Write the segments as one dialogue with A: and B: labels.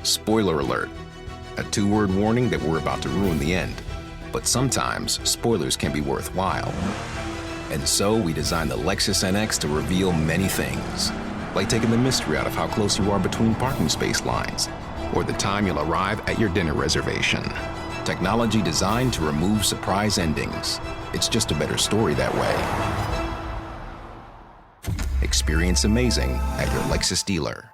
A: Spoiler alert. A 2-word warning that we're about to ruin the end. But sometimes, spoilers can be worthwhile. And so we designed the Lexus NX to reveal many things. Like taking the mystery out of how close you are between parking space lines, or the time you'll arrive at your dinner reservation. Technology designed to remove surprise endings. It's just a better story that way. Experience amazing at your Lexus dealer.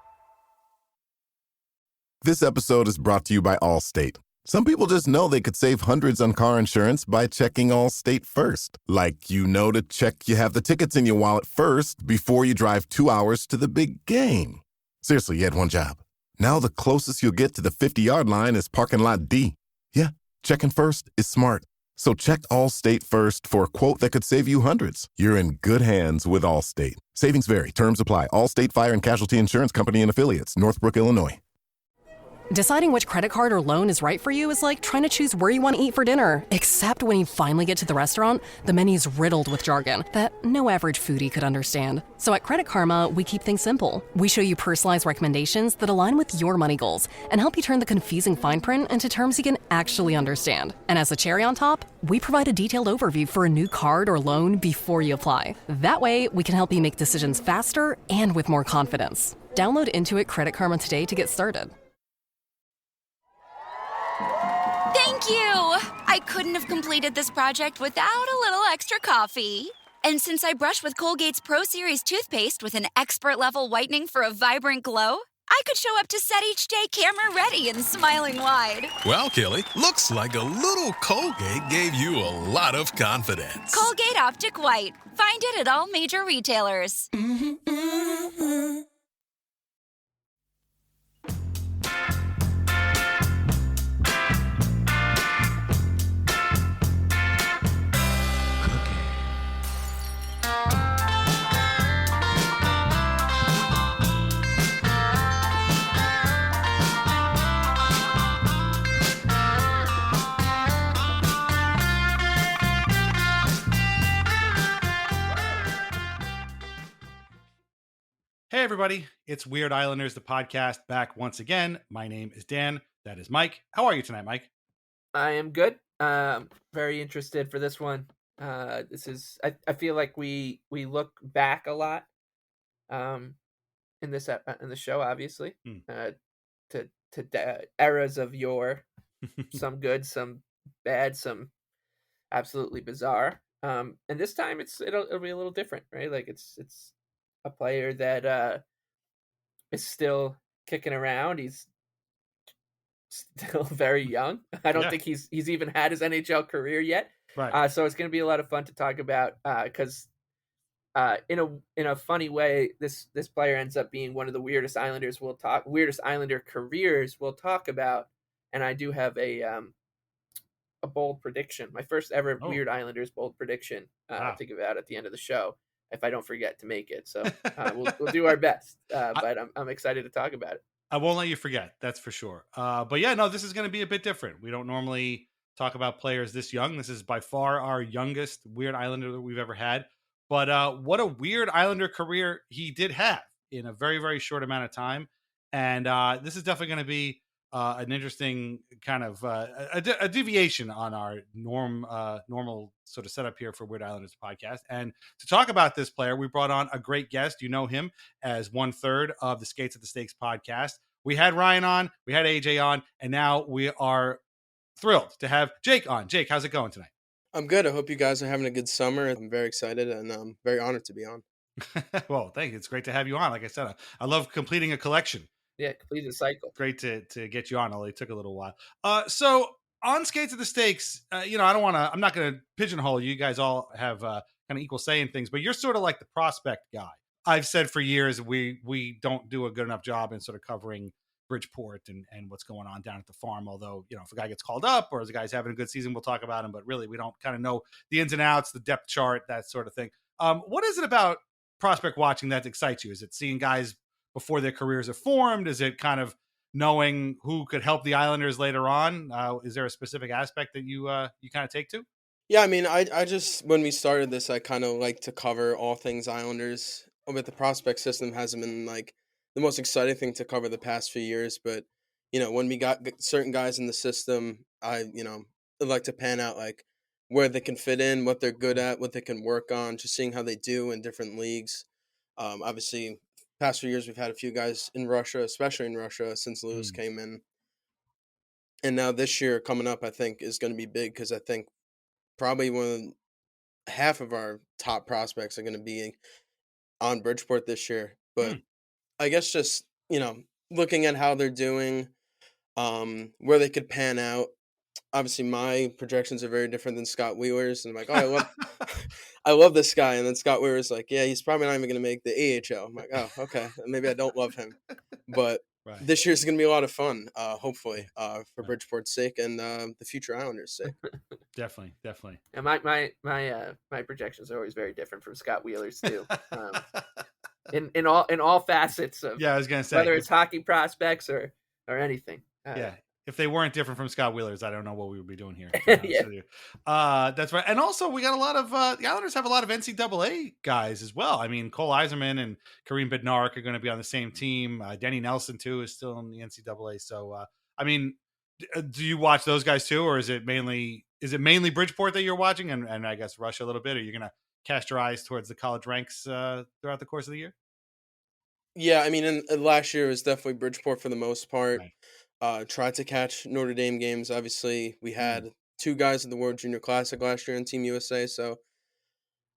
B: This episode is brought to you by Allstate. Some people just know they could save hundreds on car insurance by checking Allstate first. Like, you know, to check you have the tickets in your wallet first before you drive 2 hours to the big game. Seriously, you had one job. Now the closest you'll get to the 50-yard line is parking lot D. Yeah, checking first is smart. So check Allstate first for a quote that could save you hundreds. You're in good hands with Allstate. Savings vary. Terms apply. Allstate Fire and Casualty Insurance Company and Affiliates. Northbrook, Illinois.
C: Deciding which credit card or loan is right for you is like trying to choose where you want to eat for dinner. Except when you finally get to the restaurant, the menu's riddled with jargon that no average foodie could understand. So at Credit Karma, we keep things simple. We show you personalized recommendations that align with your money goals and help you turn the confusing fine print into terms you can actually understand. And as a cherry on top, we provide a detailed overview for a new card or loan before you apply. That way, we can help you make decisions faster and with more confidence. Download Intuit Credit Karma today to get started.
D: Thank you! I couldn't have completed this project without a little extra coffee. And since I brush with Colgate's Pro Series toothpaste with an expert-level whitening for a vibrant glow, I could show up to set each day camera-ready and smiling wide.
E: Well, Kelly, looks like a little Colgate gave you a lot of confidence.
D: Colgate Optic White. Find it at all major retailers.
F: Hey everybody, it's Weird Islanders, the podcast, back once again. My name is Dan. That is Mike. How are you tonight, Mike?
G: I am good. Very interested for this one. This is I feel like we look back a lot in the show, obviously, to eras of yore, some good, some bad, some absolutely bizarre. And this time it'll be a little different, right? Like it's a player that is still kicking around. He's still very young. I don't think he's even had his NHL career yet.
F: Right.
G: So it's going to be a lot of fun to talk about because in a funny way, this player ends up being one of the weirdest Islander careers we'll talk about. And I do have a bold prediction, my first ever Weird Islanders bold prediction to give out at the end of the show, if I don't forget to make it. So we'll do our best, but I'm excited to talk about it.
F: I won't let you forget, that's for sure. But yeah, no, this is going to be a bit different. We don't normally talk about players this young. This is by far our youngest Weird Islander that we've ever had. But what a Weird Islander career he did have in a very, very short amount of time. And this is definitely going to be an interesting kind of a deviation on our normal sort of setup here for Weird Islanders podcast. And to talk about this player, we brought on a great guest. You know him as 1/3 of the Skates at the Stakes podcast. We had Ryan on, we had AJ on, and now we are thrilled to have Jake on. Jake, how's it going tonight?
H: I'm good. I hope you guys are having a good summer. I'm very excited and I'm very honored to be on.
F: Well, thank you. It's great to have you on. Like I said, I love completing a collection.
G: Yeah, complete the cycle.
F: Great to get you on, although it took a little while. So on Skates at the Stakes, I'm not going to pigeonhole you. You guys all have kind of equal say in things, but you're sort of like the prospect guy. I've said for years, we don't do a good enough job in sort of covering Bridgeport and what's going on down at the farm. Although, if a guy gets called up or as a guy's having a good season, we'll talk about him, but really we don't kind of know the ins and outs, the depth chart, that sort of thing. What is it about prospect watching that excites you? Is it seeing guys before their careers are formed? Is it kind of knowing who could help the Islanders later on? Is there a specific aspect that you kind of take to?
H: Yeah, I mean, I just, when we started this, I kind of like to cover all things Islanders. But the prospect system hasn't been like the most exciting thing to cover the past few years. But, when we got certain guys in the system, I'd like to pan out like where they can fit in, what they're good at, what they can work on, just seeing how they do in different leagues. Obviously, past few years we've had a few guys in Russia, especially in Russia since Lewis came in, and now this year coming up, I think is going to be big because I think probably half of our top prospects are going to be on Bridgeport this year. But I guess just looking at how they're doing, where they could pan out. Obviously, my projections are very different than Scott Wheeler's, and I'm like, oh, I love this guy, and then Scott Wheeler's like, yeah, he's probably not even going to make the AHL. I'm like, oh, okay, maybe I don't love him, but this year's going to be a lot of fun, hopefully, for Bridgeport's sake and the future Islanders' sake.
F: Definitely.
G: And my projections are always very different from Scott Wheeler's too. In all facets of
F: I was gonna say
G: whether it's hockey prospects or anything.
F: If they weren't different from Scott Wheeler's, I don't know what we would be doing here. That's right. And also, we got a lot of the Islanders have a lot of NCAA guys as well. I mean, Cole Eiserman and Kareem Bednarik are going to be on the same team. Denny Nelson too is still in the NCAA. So, I mean, do you watch those guys too, or is it mainly Bridgeport that you're watching, and I guess Russia a little bit? Are you going to cast your eyes towards the college ranks throughout the course of the year?
H: Yeah, I mean, last year it was definitely Bridgeport for the most part.
F: Right.
H: Tried to catch Notre Dame games. Obviously, we had two guys at the World Junior Classic last year in Team USA, so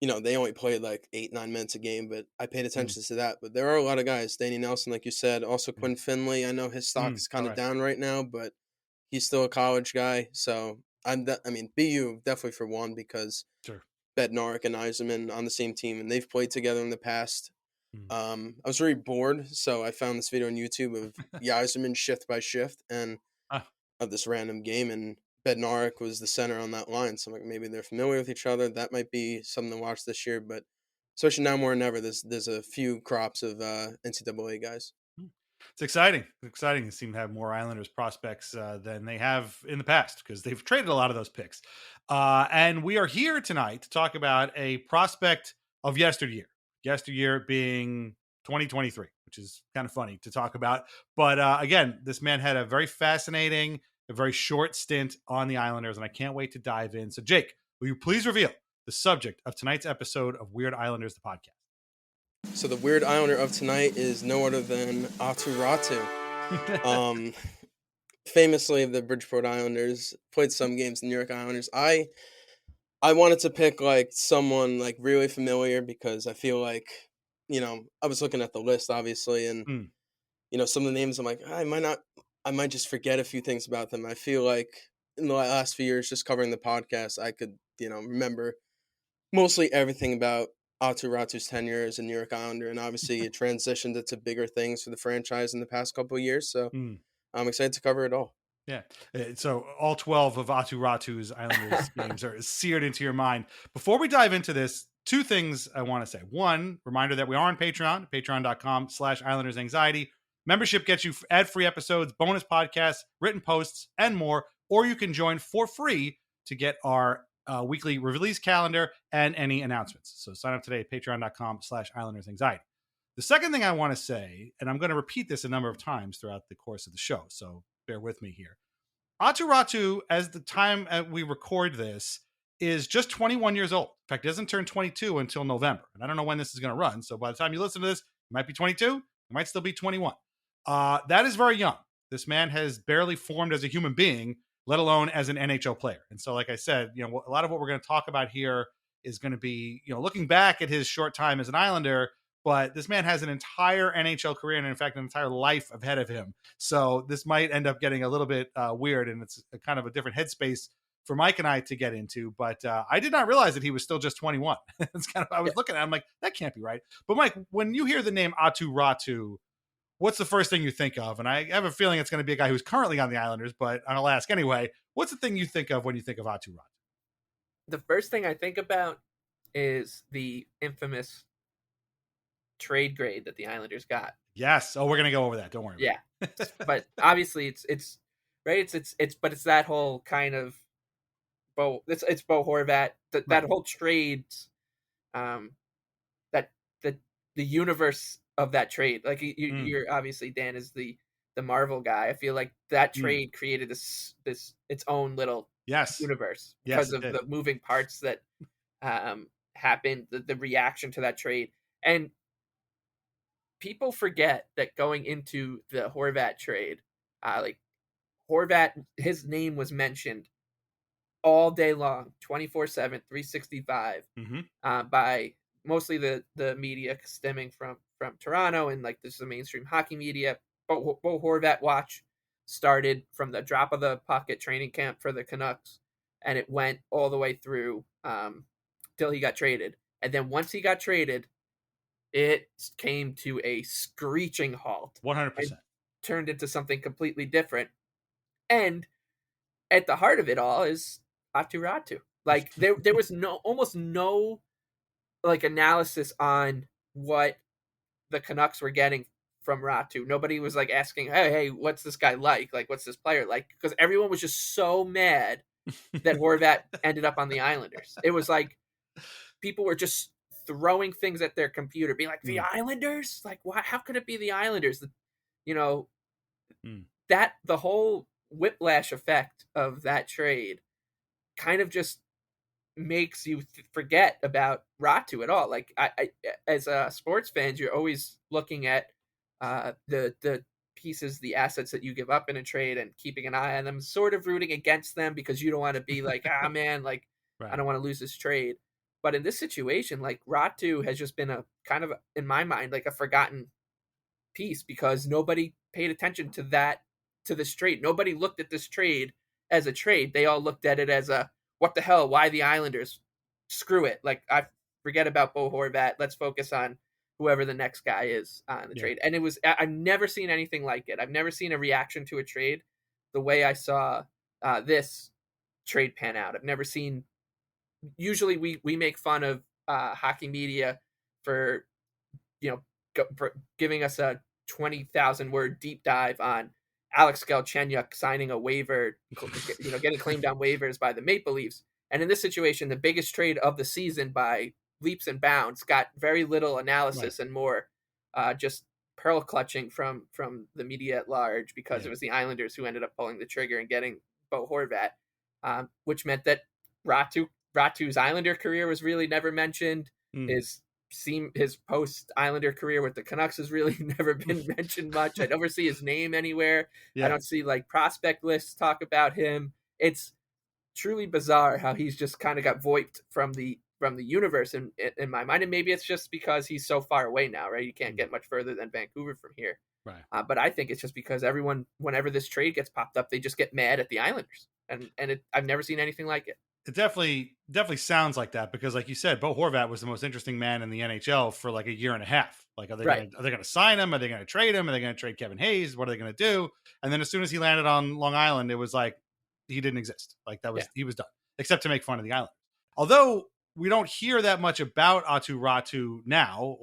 H: they only played like 8-9 minutes a game, but I paid attention to that. But there are a lot of guys. Danny Nelson, like you said, also Quinn Finley. I know his stock is kind of down right now, but he's still a college guy. So BU definitely for one because Bednarik and Eiserman on the same team, and they've played together in the past. I was very bored, so I found this video on YouTube of Yzerman shift by shift and of this random game, and Bednarik was the center on that line. So I'm like, maybe they're familiar with each other. That might be something to watch this year, but especially now more than ever, there's a few crops of NCAA guys.
F: It's exciting. It's exciting to seem to have more Islanders prospects than they have in the past because they've traded a lot of those picks. And we are here tonight to talk about a prospect of yesteryear. Yesteryear being 2023, which is kind of funny to talk about. But again, this man had a very fascinating, a very short stint on the Islanders, and I can't wait to dive in. So, Jake, will you please reveal the subject of tonight's episode of Weird Islanders, the podcast?
H: So the Weird Islander of tonight is no other than Aatu Räty. Famously of the Bridgeport Islanders, played some games in the New York Islanders. I wanted to pick like someone like really familiar because I feel like, I was looking at the list obviously, and some of the names I'm like, I might just forget a few things about them. I feel like in the last few years, just covering the podcast, I could, remember mostly everything about Aatu Räty's tenure as a New York Islander, and obviously it transitioned into bigger things for the franchise in the past couple of years. So I'm excited to cover it all.
F: Yeah. So all 12 of Aatu Räty's Islanders games are seared into your mind. Before we dive into this, two things I want to say. One, reminder that we are on Patreon, patreon.com/IslandersAnxiety. Membership gets you ad-free episodes, bonus podcasts, written posts, and more. Or you can join for free to get our weekly release calendar and any announcements. So sign up today at patreon.com/IslandersAnxiety. The second thing I want to say, and I'm going to repeat this a number of times throughout the course of the show, so bear with me here. Aatu Räty, as the time we record this, is just 21 years old. In fact, he doesn't turn 22 until November. And I don't know when this is going to run. So by the time you listen to this, he might be 22. He might still be 21. That is very young. This man has barely formed as a human being, let alone as an NHL player. And so, like I said, a lot of what we're going to talk about here is going to be, looking back at his short time as an Islander. But this man has an entire NHL career and, in fact, an entire life ahead of him. So this might end up getting a little bit weird, and it's a kind of a different headspace for Mike and I to get into. But I did not realize that he was still just 21. It's kind of, I was looking at it, I'm like, that can't be right. But Mike, when you hear the name Aatu Räty, what's the first thing you think of? And I have a feeling it's going to be a guy who's currently on the Islanders, but I'll ask anyway. What's the thing you think of when you think of Aatu Räty?
G: The first thing I think about is the infamous trade grade that the Islanders got.
F: Yes. Oh, we're going to go over that. Don't worry.
G: Yeah. But obviously it's right. But it's that whole kind of it's Bo Horvat, that whole trade, that the universe of that trade. Like you're obviously, Dan, is the the Marvel guy. I feel like that trade created this its own little universe because of the moving parts that happened, the reaction to that trade. And people forget that going into the Horvat trade, like Horvat, his name was mentioned all day long, 24/7, 365, by mostly the media stemming from Toronto, and like this is the mainstream hockey media. Bo Horvat watch started from the drop of the puck at training camp for the Canucks, and it went all the way through till he got traded. And then once he got traded, it came to a screeching halt.
F: 100%.
G: Turned into something completely different. And at the heart of it all is Aatu Räty. Like there was almost no like analysis on what the Canucks were getting from Räty. Nobody was like asking, hey, what's this guy like? Like, what's this player like? Because everyone was just so mad that Horvat ended up on the Islanders. It was like people were just throwing things at their computer, being like, the Islanders? Like, why? How could it be the Islanders? That the whole whiplash effect of that trade kind of just makes you forget about Räty at all. Like, I as a sports fans, you're always looking at the pieces, the assets that you give up in a trade, and keeping an eye on them, sort of rooting against them because you don't want to be like, man, like I don't want to lose this trade. But in this situation, like Räty has just been a kind of, in my mind, like a forgotten piece because nobody paid attention to this trade. Nobody looked at this trade as a trade. They all looked at it as a, what the hell? Why the Islanders? Screw it. Like, I forget about Bo Horvat. Let's focus on whoever the next guy is on the trade. And I've never seen anything like it. I've never seen a reaction to a trade the way I saw this trade pan out. I've never seen. Usually we make fun of hockey media for giving us a 20,000 word deep dive on Alex Galchenyuk signing a waiver, getting claimed on waivers by the Maple Leafs. And in this situation, the biggest trade of the season by leaps and bounds got very little analysis and more just pearl clutching from the media at large because it was the Islanders who ended up pulling the trigger and getting Bo Horvat, which meant that Räty's Islander career was really never mentioned. His post Islander career with the Canucks has really never been mentioned much. I never see his name anywhere. I don't see like prospect lists talk about him. It's truly bizarre how he's just kind of got voiped from the universe in my mind. And maybe it's just because he's so far away now, right? You can't get much further than Vancouver from here.
F: Right.
G: But I think it's just because everyone, whenever this trade gets popped up, they just get mad at the Islanders. And I've never seen anything like it.
F: It definitely sounds like that because, like you said, Bo Horvat was the most interesting man in the NHL for like a year and a half. Like, are they going to sign him? Are they going to trade him? Are they going to trade Kevin Hayes? What are they going to do? And then as soon as he landed on Long Island, it was like he didn't exist. Like he was done, except to make fun of the Islanders. Although we don't hear that much about Aatu Räty now,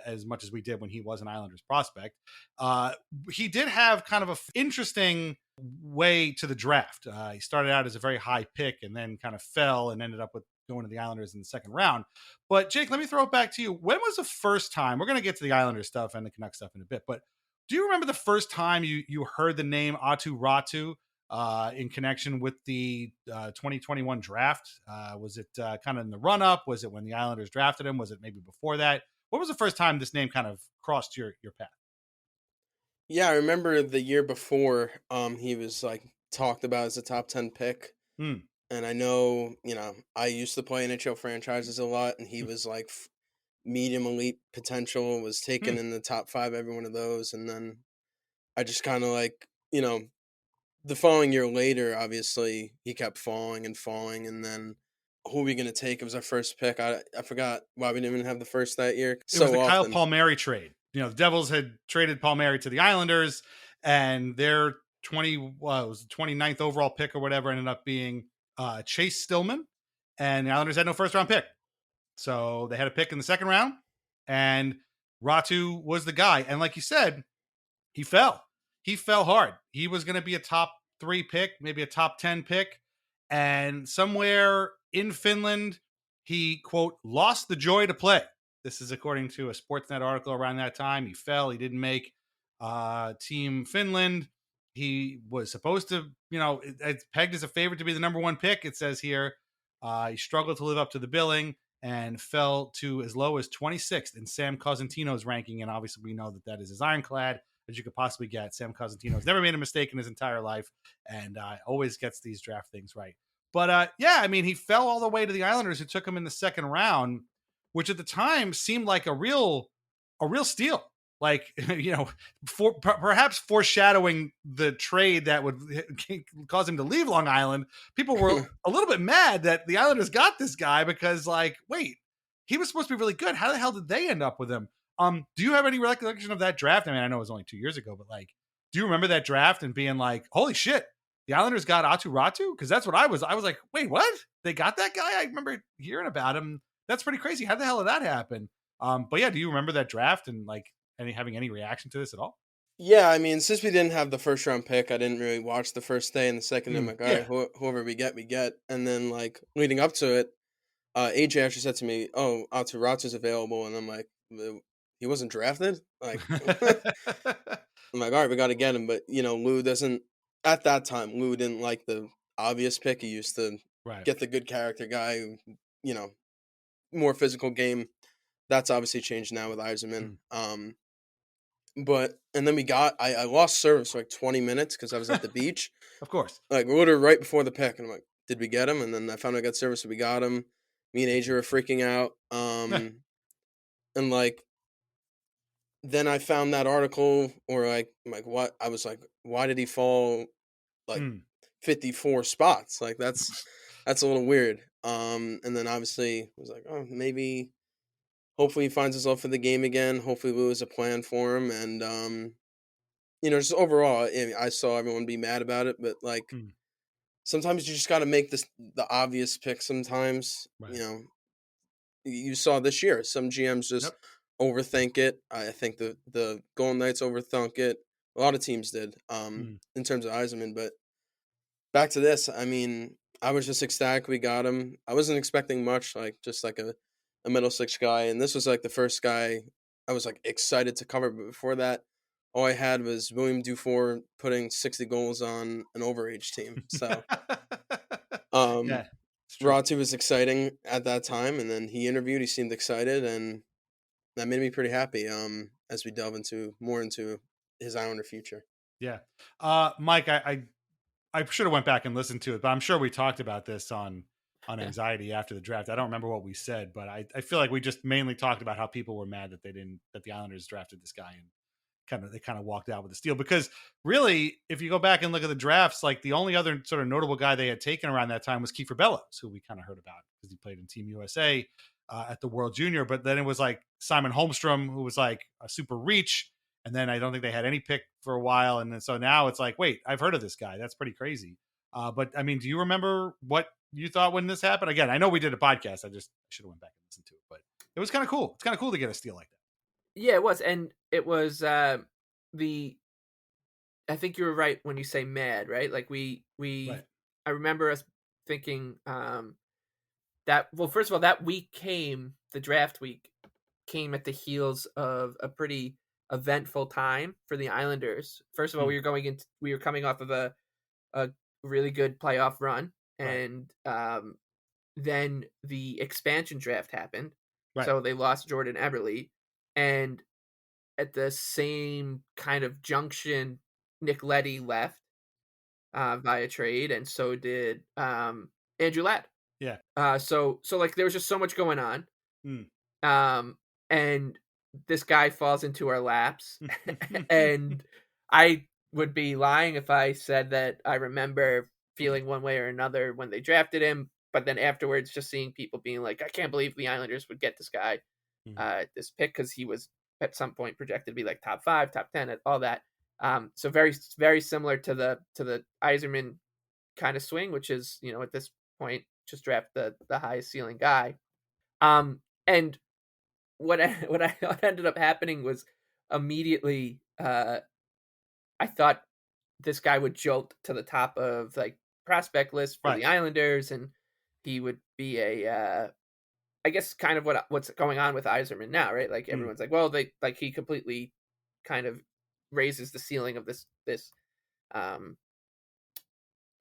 F: as much as we did when he was an Islanders prospect. He did have kind of an interesting way to the draft. He started out as a very high pick and then kind of fell and ended up with going to the Islanders in the second round. But Jake, let me throw it back to you. When was the first time, we're going to get to the Islanders stuff and the Canucks stuff in a bit, but do you remember the first time you heard the name Aatu Räty in connection with the 2021 draft? Was it kind of in the run up? Was it when the Islanders drafted him? Was it maybe before that? What was the first time this name kind of crossed your path?
H: Yeah, I remember the year before he was like talked about as a top 10 pick. And I know, I used to play NHL franchises a lot, and he was like medium elite potential, was taken in the top 5 every one of those. And then I just kind of like, the following year later, obviously he kept falling, and then who are we going to take? It was our first pick. I forgot why we didn't even have the first that year.
F: It was the Kyle Palmieri trade. The Devils had traded Palmieri to the Islanders, and their 29th overall pick or whatever ended up being Chase Stillman, and the Islanders had no first round pick. So they had a pick in the second round, and Räty was the guy. And like you said, he fell hard. He was going to be a top 3 pick, maybe a top 10 pick. And somewhere in Finland, he, quote, lost the joy to play. This is according to a Sportsnet article around that time. He fell. He didn't make Team Finland. He was supposed to, it's pegged as a favorite to be the number one pick. It says here he struggled to live up to the billing and fell to as low as 26th in Sam Cosentino's ranking. And obviously, we know that is as ironclad as you could possibly get. Sam Cosentino's never made a mistake in his entire life and always gets these draft things right. But he fell all the way to the Islanders, who took him in the second round, which at the time seemed like a real steal. Like, perhaps foreshadowing the trade that would cause him to leave Long Island. People were a little bit mad that the Islanders got this guy because, like, wait, he was supposed to be really good. How the hell did they end up with him? Do you have any recollection of that draft? I mean, I know it was only 2 years ago, but like, do you remember that draft and being like, holy shit, the Islanders got Aatu Räty? Because that's what I was. I was like, wait, what? They got that guy? I remember hearing about him. That's pretty crazy. How the hell did that happen? But yeah, do you remember that draft and like having any reaction to this at all?
H: Yeah, I mean, since we didn't have the first round pick, I didn't really watch the first day and the second. I'm like, all right, whoever we get, we get. And then like leading up to it, AJ actually said to me, "Oh, Aatu Räty's available," and I'm like, "He wasn't drafted." Like, I'm like, all right, we got to get him. But Lou doesn't. At that time, Lou didn't like the obvious pick. He used to get the good character guy, who, more physical game. That's obviously changed now with Yzerman. And then I lost service for like 20 minutes because I was at the beach.
F: Of course.
H: Like literally right before the pick. And I'm like, did we get him? And then I found I got service, so we got him. Me and AJ were freaking out. And like, then I found that article or like what? I was like, why did he fall like 54 spots? Like that's a little weird. And then obviously I was like, oh, maybe hopefully he finds his love for the game again. Hopefully Lou has a plan for him. And, just overall, I saw everyone be mad about it. But, like, sometimes you just got to make the obvious pick sometimes. Right. You saw this year. Some GMs just overthink it. I think the Golden Knights overthunk it. A lot of teams did in terms of Yzerman. But back to this, I mean, I was just ecstatic we got him. I wasn't expecting much, like just like a middle six guy, and this was like the first guy I was like excited to cover. But before that, all I had was William Dufour putting 60 goals on an overage team. So, Räty was exciting at that time, and then he interviewed. He seemed excited, and that made me pretty happy. As we delve into his Islander future.
F: Yeah, Mike, I should have went back and listened to it, but I'm sure we talked about this on Anxiety after the draft. I don't remember what we said, but I feel like we just mainly talked about how people were mad that that the Islanders drafted this guy and they kind of walked out with the steal. Because really, if you go back and look at the drafts, like the only other sort of notable guy they had taken around that time was Kiefer Bellows, who we kind of heard about because he played in Team USA at the World Junior. But then it was like Simon Holmstrom, who was like a super reach. And then I don't think they had any pick for a while. And then, so now it's like, wait, I've heard of this guy. That's pretty crazy. But I mean, do you remember what you thought when this happened? Again, I know we did a podcast. I should have went back and listened to it, but it was kind of cool. It's kind of cool to get a steal like that.
G: Yeah, it was. And it was I think you were right when you say mad, right? Like right. I remember us thinking that, well, first of all, that week the draft week came at the heels of a pretty eventful time for the Islanders. First of all, we were coming off of a really good playoff run, and then the expansion draft happened. Right. So they lost Jordan Eberle, and at the same kind of junction, Nick Leddy left via trade, and so did Andrew Ladd.
F: Yeah.
G: So like there was just so much going on. And this guy falls into our laps. And I would be lying if I said that I remember feeling one way or another when they drafted him, but then afterwards just seeing people being like, I can't believe the Islanders would get this guy this pick, because he was at some point projected to be like top 5, top 10, all that. So very, very similar to the Yzerman kind of swing, which is, at this point, just draft the highest ceiling guy. And what ended up happening was immediately, I thought this guy would jolt to the top of like prospect list for the Islanders, and he would be I guess kind of what's going on with Yzerman now, right? Like everyone's like, well, he completely kind of raises the ceiling of this um,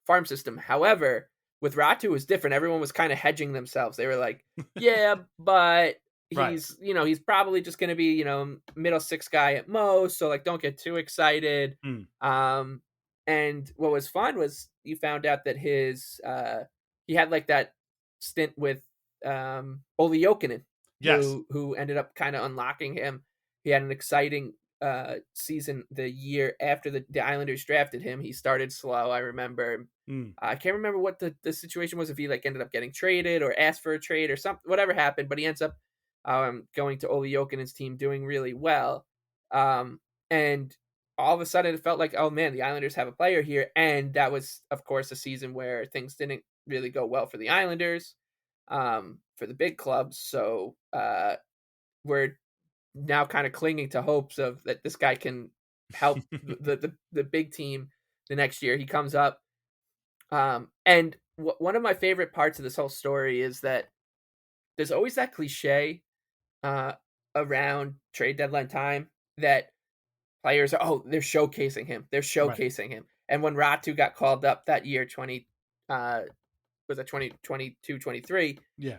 G: farm system. However, with Ratu it was different. Everyone was kind of hedging themselves. They were like, yeah, but he's he's probably just going to be middle six guy at most. So like, don't get too excited. And what was fun was you found out that his he had like that stint with Olli Jokinen, who ended up kind of unlocking him. He had an exciting season the year after the Islanders drafted him. He started slow, I remember. I can't remember what the situation was, if he like ended up getting traded or asked for a trade or something, whatever happened, but he ends up going to Olli Jokinen's team, doing really well. And all of a sudden it felt like, oh man, the Islanders have a player here. And that was, of course, a season where things didn't really go well for the Islanders, for the big clubs. So we're now kind of clinging to hopes of that this guy can help the big team the next year. He comes up. And one of my favorite parts of this whole story is that there's always that cliche around trade deadline time that players are, they're showcasing him. They're showcasing him. And when Ratu got called up that year, 2022, 23.
F: Yeah.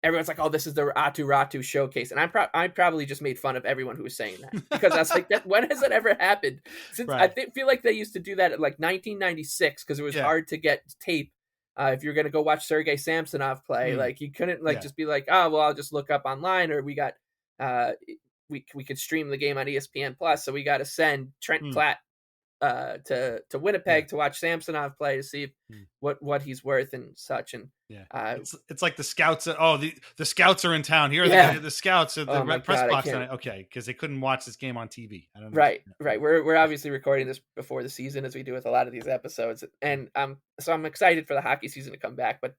G: Everyone's like, oh, this is the Aatu Räty showcase. And I probably just made fun of everyone who was saying that, because I was like, when has it ever happened? Since I feel like they used to do that at like 1996, because it was hard to get tape. If you're going to go watch Sergei Samsonov play, like you couldn't just be like, oh, well, I'll just look up online, or we got, we could stream the game on ESPN Plus. So we got to send Trent Klatt to Winnipeg to watch Samsonov play, to see what he's worth and such. And
F: it's like the scouts. The scouts are in town. Here are the scouts at the press box tonight. Okay, because they couldn't watch this game on TV. I don't know.
G: Right. We're obviously recording this before the season, as we do with a lot of these episodes, and so I'm excited for the hockey season to come back. But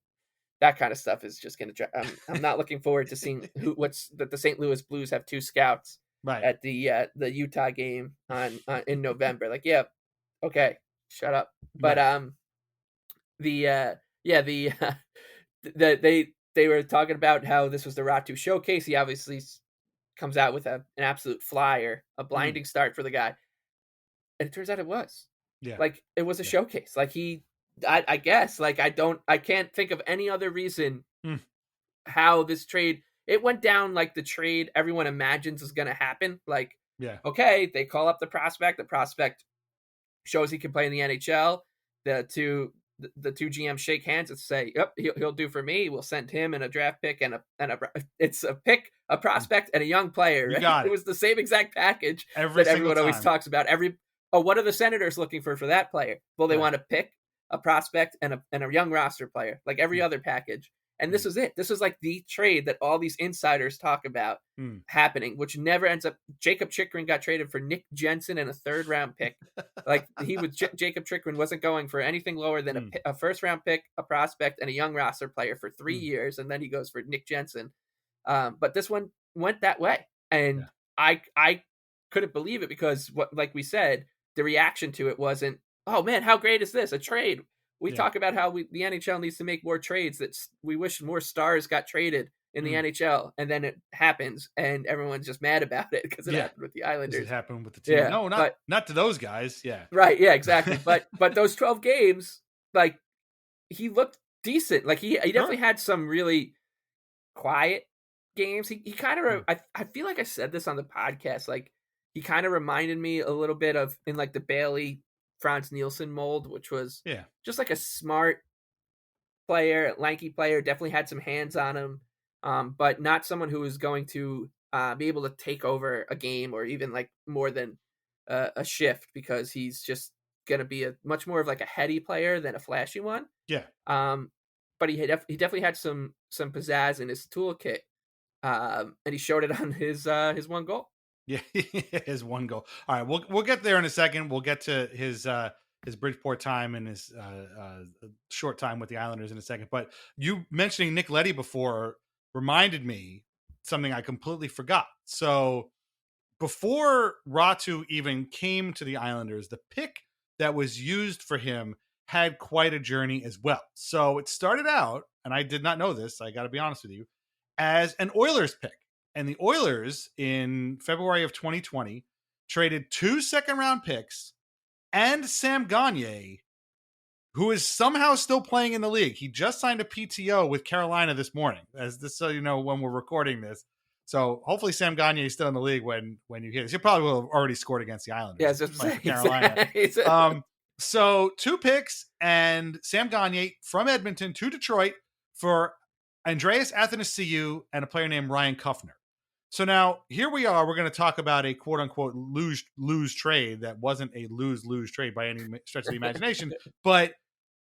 G: that kind of stuff is just going to. I'm not looking forward to seeing that the St. Louis Blues have two scouts at the Utah game in November. Like, okay, shut up. But they were talking about how this was the Ratu showcase. He obviously comes out with an absolute flyer, a blinding start for the guy, and it turns out it was like it was a showcase. Like I guess like I can't think of any other reason how this trade. It went down like the trade everyone imagines is going to happen. Like, okay, they call up the prospect shows he can play in the NHL. The two GMs shake hands and say, "Yep, he'll do for me. We'll send him and a draft pick and it's a pick, a prospect, and a young player." Right? It was the same exact package that everyone always talks about. What are the Senators looking for that player? Well, they want a pick, a prospect, and a young roster player, like every other package. And this was it. This was like the trade that all these insiders talk about happening, which never ends up. Jacob Chikrin got traded for Nick Jensen and a 3rd round pick. Like Jacob Chikrin wasn't going for anything lower than a 1st round pick, a prospect, and a young roster player for 3 years. And then he goes for Nick Jensen. But this one went that way. And I couldn't believe it, because like we said, the reaction to it wasn't, oh man, how great is this? A trade. We talk about how the NHL needs to make more trades, that we wish more stars got traded in the NHL, and then it happens and everyone's just mad about it because it happened with the Islanders.
F: It happened with the team. No, not to those guys. Yeah.
G: Right. Yeah, exactly. But those 12 games, like, he looked decent. Like he definitely had some really quiet games. He kind of, I feel like I said this on the podcast, like he kind of reminded me a little bit of, in like the Bailey Franz Nielsen mold, which was just like a smart player, lanky player, definitely had some hands on him, but not someone who was going to be able to take over a game or even like more than a shift, because he's just going to be a much more of like a heady player than a flashy one. But he definitely had some pizzazz in his toolkit, and he showed it on his one goal.
F: Yeah, his one goal. All right, we'll get there in a second. We'll get to his Bridgeport time and his short time with the Islanders in a second. But you mentioning Nick Leddy before reminded me something I completely forgot. So before Ratu even came to the Islanders, the pick that was used for him had quite a journey as well. So it started out, and I did not know this, I got to be honest with you, as an Oilers pick. And the Oilers in February of 2020 traded 2 second-round picks and Sam Gagner, who is somehow still playing in the league. He just signed a PTO with Carolina this morning, so you know when we're recording this. So hopefully Sam Gagner is still in the league when you hear this. He probably will have already scored against the Islanders.
G: Yeah, just
F: like Carolina. So 2 picks and Sam Gagner from Edmonton to Detroit for Andreas Athanasiou and a player named Ryan Kuffner. So now here we are. We're going to talk about a quote unquote lose trade that wasn't a lose trade by any stretch of the imagination. But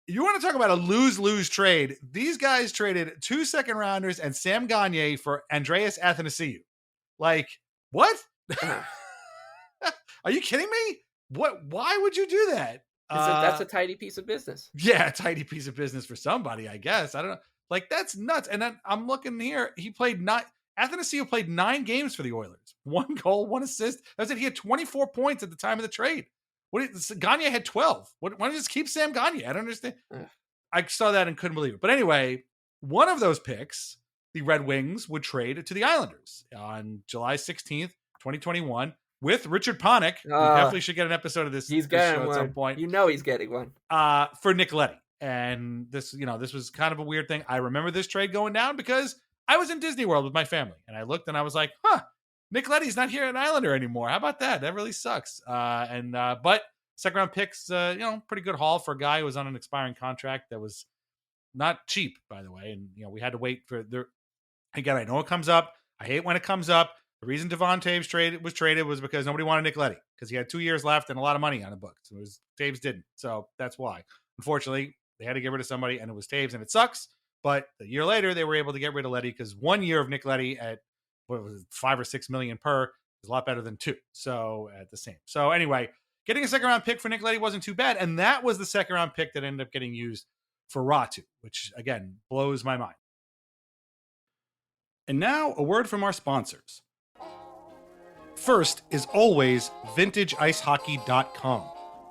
F: you want to talk about a lose trade? These guys traded 2 second rounders and Sam Gagner for Andreas Athanasiou. Like what? Are you kidding me? What? Why would you do that?
G: That's a tidy piece of business.
F: Yeah, a tidy piece of business for somebody, I guess. I don't know. Like that's nuts. And then I'm looking here. Athanasiou played 9 games for the Oilers. 1 goal, 1 assist. That's it. He had 24 points at the time of the trade. Gagner had 12. Why don't you just keep Sam Gagner? I don't understand. I saw that and couldn't believe it. But anyway, one of those picks, the Red Wings would trade to the Islanders on July 16th, 2021, with Richard Panik. We definitely should get an episode of this.
G: He's getting
F: show
G: one
F: at some point.
G: You know he's getting one.
F: For Nick Leddy. And this was kind of a weird thing. I remember this trade going down because I was in Disney World with my family, and I looked and I was like, Nick Leddy's not here an Islander anymore. How about that? That really sucks. But second round picks, pretty good haul for a guy who was on an expiring contract that was not cheap, by the way. And, we had to wait for again, I know it comes up. I hate when it comes up. The reason Devon Taves was traded was because nobody wanted Nick Leddy because he had 2 years left and a lot of money on the books. Taves didn't. So that's why. Unfortunately, they had to get rid of somebody, and it was Taves, and it sucks. But a year later, they were able to get rid of Leddy because 1 year of Nick Leddy at what was it, $5 or $6 million per is a lot better than 2. So at the same. So anyway, getting a second round pick for Nick Leddy wasn't too bad, and that was the second round pick that ended up getting used for Räty, which again blows my mind. And now a word from our sponsors. First is always VintageIceHockey.com,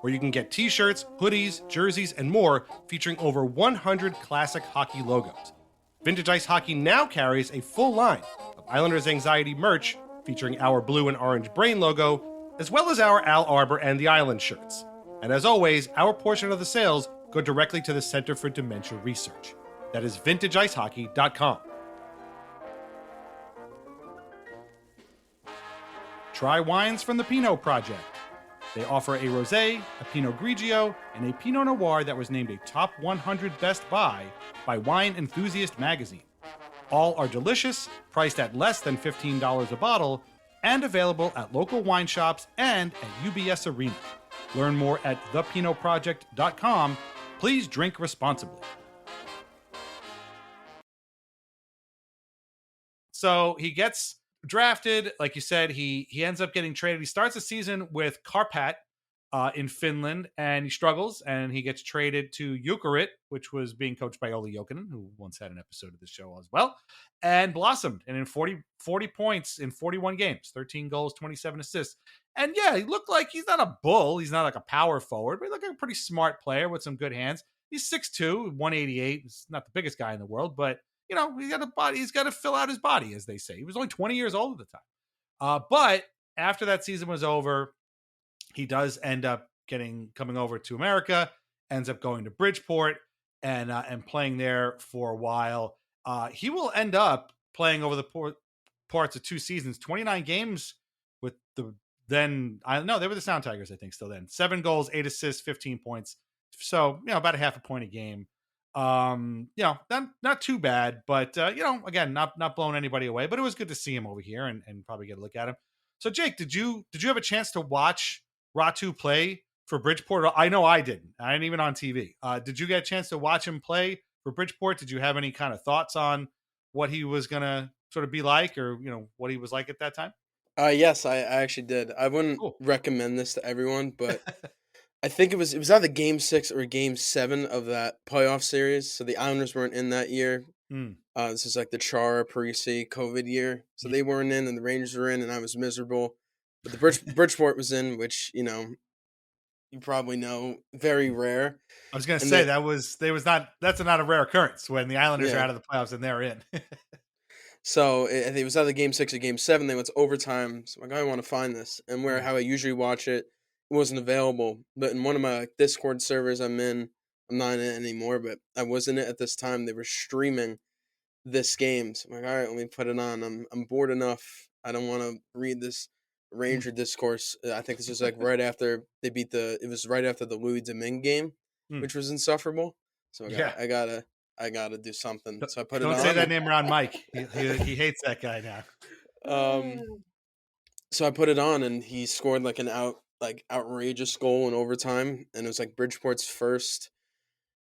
F: where you can get t-shirts, hoodies, jerseys, and more featuring over 100 classic hockey logos. Vintage Ice Hockey now carries a full line of Islanders Anxiety merch featuring our blue and orange brain logo, as well as our Al Arbor and the Island shirts. And as always, our portion of the sales go directly to the Center for Dementia Research. That is VintageIceHockey.com. Try wines from the Pinot Project. They offer a Rosé, a Pinot Grigio, and a Pinot Noir that was named a Top 100 Best Buy by Wine Enthusiast magazine. All are delicious, priced at less than $15 a bottle, and available at local wine shops and at UBS Arena. Learn more at thepinotproject.com. Please drink responsibly. So he gets drafted, like you said, he ends up getting traded. He starts the season with Karpat in Finland, and he struggles, and he gets traded to Jukurit, which was being coached by Olli Jokinen, who once had an episode of this show as well, and blossomed. And in 40 points in 41 games, 13 goals, 27 assists. And yeah, he looked like he's not a bull. He's not like a power forward, but he looked like a pretty smart player with some good hands. He's 6'2", 188. He's not the biggest guy in the world, but he's got a body. He's got to fill out his body, as they say. He was only 20 years old at the time. But after that season was over, he does end up coming over to America, ends up going to Bridgeport and playing there for a while. He will end up playing over the parts of 2 seasons, 29 games with they were the Sound Tigers, I think, still then. 7 goals, 8 assists, 15 points. So, about a half a point a game. Not too bad, but again, not blowing anybody away, but it was good to see him over here and probably get a look at him. So Jake, did you have a chance to watch Räty play for Bridgeport? I know I didn't. I ain't even on TV. Did you get a chance to watch him play for Bridgeport? Did you have any kind of thoughts on what he was going to sort of be like, or, what he was like at that time?
H: Yes, I actually did. I wouldn't recommend this to everyone, but I think it was either Game 6 or Game 7 of that playoff series. So the Islanders weren't in that year. This is like the Chara, Parisi, COVID year. So they weren't in, and the Rangers were in, and I was miserable. But the Bridgeport was in, which, you probably know, very rare.
F: I was going to say that's not a rare occurrence when the Islanders are out of the playoffs and they're in.
H: So I think it was either game 6 or game 7. They went to overtime. So I'm like, I want to find this. And how I usually watch it, it wasn't available. But in one of my Discord servers I'm in, I'm not in it anymore, but I was in it at this time. They were streaming this game. So I'm like, all right, let me put it on. I'm bored enough. I don't want to read this Ranger discourse. I think this was like right after they beat it was right after the Louis Domingue game, which was insufferable. So I gotta do something. So I put it on.
F: Don't say that name around Mike. He hates that guy now.
H: So I put it on, and he scored like an outrageous goal in overtime, and it was like Bridgeport's first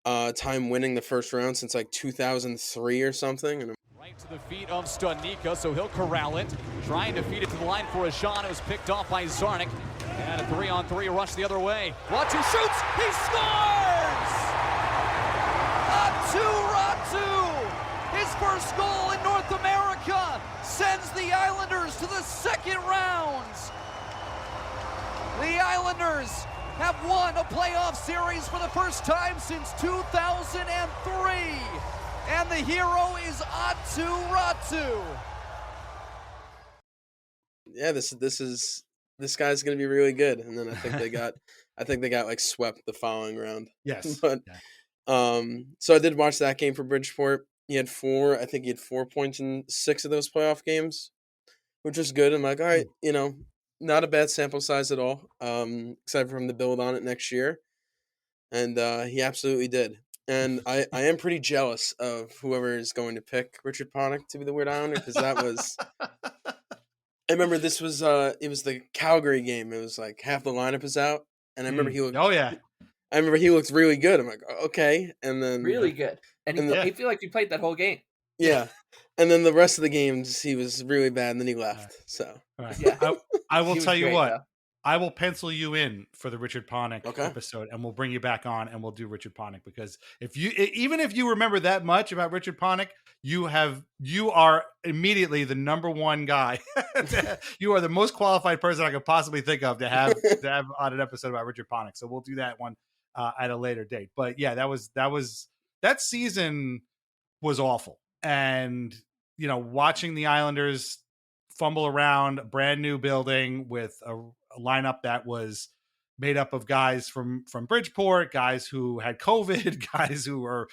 H: time winning the first round since like 2003 or something. And
I: right to the feet of Stanika, so he'll corral it, trying to feed it to the line for Ajan. It was picked off by Zarnik, and a 3-on-3 rush the other way. Räty shoots, he scores! Aatu Räty, his first goal in North America, sends the Islanders to the second round. The Islanders have won a playoff series for the first time since 2003. And the hero is Aatu Räty.
H: Yeah, this guy's gonna be really good. And then I think they got like swept the following round.
F: Yes.
H: But so I did watch that game for Bridgeport. He had 4 points in 6 of those playoff games, which was good. I'm like, all right, not a bad sample size at all. Excited for him to build on it next year. And he absolutely did. And I am pretty jealous of whoever is going to pick Richard Panik to be the Weird Islander, because that was I remember this was it was the Calgary game. It was like half the lineup is out. And I remember he looked I remember he looked really good. I'm like, okay. And then
G: really good. And he feel like he played that whole game.
H: Yeah. And then the rest of the games he was really bad, and then he left. So
F: yeah. I will tell you what.
G: Though.
F: I will pencil you in for the Richard Panik episode, and we'll bring you back on, and we'll do Richard Panik, because even if you remember that much about Richard Panik, you are immediately the number one guy. You are the most qualified person I could possibly think of to have on an episode about Richard Panik. So we'll do that one at a later date. But yeah, that season was awful, and watching the Islanders fumble around a brand new building with a lineup that was made up of guys from Bridgeport, guys who had COVID, guys who were,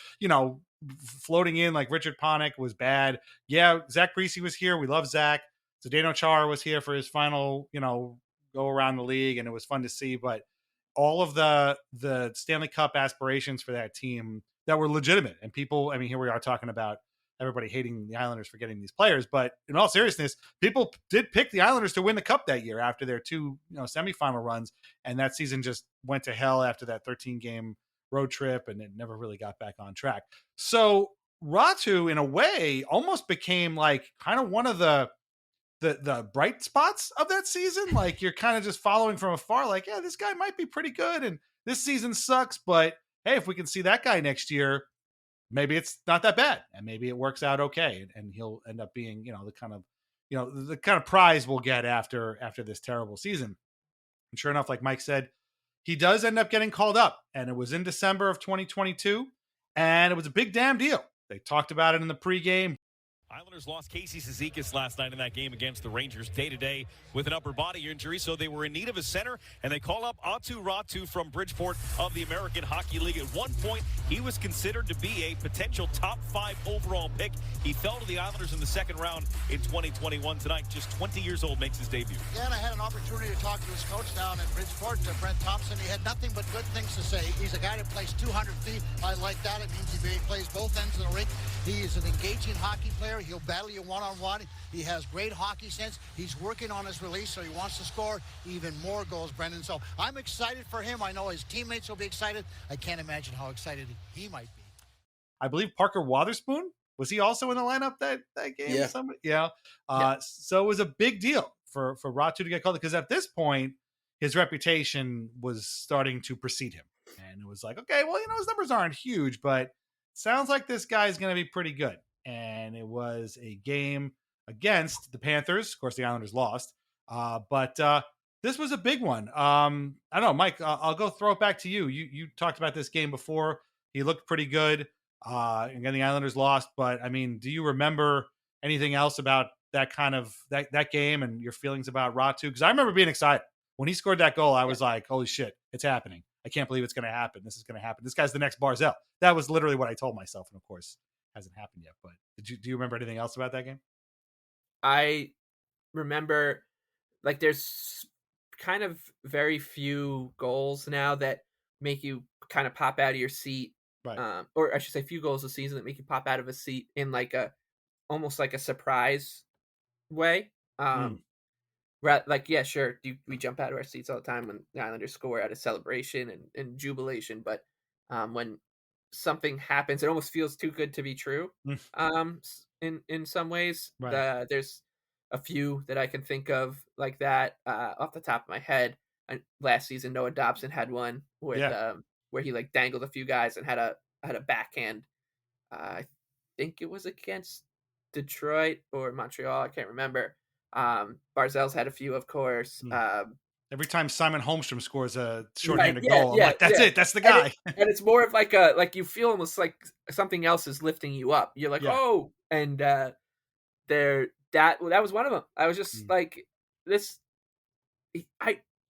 F: floating in, like Richard Panik was bad. Yeah, Zach Parise was here. We love Zach. Zdeno Chara was here for his final, go around the league, and it was fun to see. But all of the Stanley Cup aspirations for that team that were legitimate, and people, here we are talking about everybody hating the Islanders for getting these players, but in all seriousness, people did pick the Islanders to win the cup that year after their 2 semifinal runs, and that season just went to hell after that 13-game road trip, and it never really got back on track. So Räty, in a way, almost became like kind of one of the bright spots of that season. Like, you're kind of just following from afar, like, yeah, this guy might be pretty good, and this season sucks, but hey, if we can see that guy next year, maybe it's not that bad, and maybe it works out okay, and he'll end up being, the kind of prize we'll get after this terrible season. And sure enough, like Mike said, he does end up getting called up, and it was in December of 2022, and it was a big damn deal. They talked about it in the pregame.
J: Islanders lost Casey Cizikas last night in that game against the Rangers day-to-day with an upper body injury, so they were in need of a center, and they call up Aatu Räty from Bridgeport of the American Hockey League. At one point, he was considered to be a potential top 5 overall pick. He fell to the Islanders in the second round in 2021. Tonight, just 20 years old, makes his debut.
K: Yeah, and I had an opportunity to talk to his coach down in Bridgeport, Brent Thompson. He had nothing but good things to say. He's a guy that plays 200 feet. I like that. It means he plays both ends of the rink. He is an engaging hockey player. He'll battle you one-on-one. He has great hockey sense. He's working on his release, so he wants to score even more goals, Brendan. So I'm excited for him. I know his teammates will be excited. I can't imagine how excited he might be.
F: I believe Parker Wotherspoon, was he also in the lineup that game?
H: Yeah.
F: Yeah. So it was a big deal for Räty to get called, because at this point, his reputation was starting to precede him. And it was like, okay, well, his numbers aren't huge, but sounds like this guy's going to be pretty good. And it was a game against the Panthers. Of course, the Islanders lost. But this was a big one. I don't know, Mike, I'll go throw it back to you. You talked about this game before. He looked pretty good. Again, the Islanders lost. But, do you remember anything else about that kind of that game and your feelings about Räty? Because I remember being excited when he scored that goal. I was like, holy shit, it's happening. I can't believe it's going to happen. This is going to happen. This guy's the next Barzell. That was literally what I told myself. And of course, hasn't happened yet. But do you remember anything else about that game?
G: I remember, like, there's kind of very few goals now that make you kind of pop out of your seat.
F: Right.
G: Or I should say few goals a season that make you pop out of a seat in like almost like a surprise way. Like, yeah, sure, we jump out of our seats all the time when the Islanders score out of celebration and jubilation, but when something happens, it almost feels too good to be true. In some ways,
F: right.
G: There's a few that I can think of like that off the top of my head. Last season, Noah Dobson had one with where he like dangled a few guys and had a backhand. I think it was against Detroit or Montreal. I can't remember. Barzell's had a few, of course.
F: Every time Simon Holmstrom scores a shorthanded goal, I'm like, that's it. That's the
G: guy.
F: And
G: it's more of like you feel almost like something else is lifting you up. You're like, oh, and that was one of them. I was just like, this.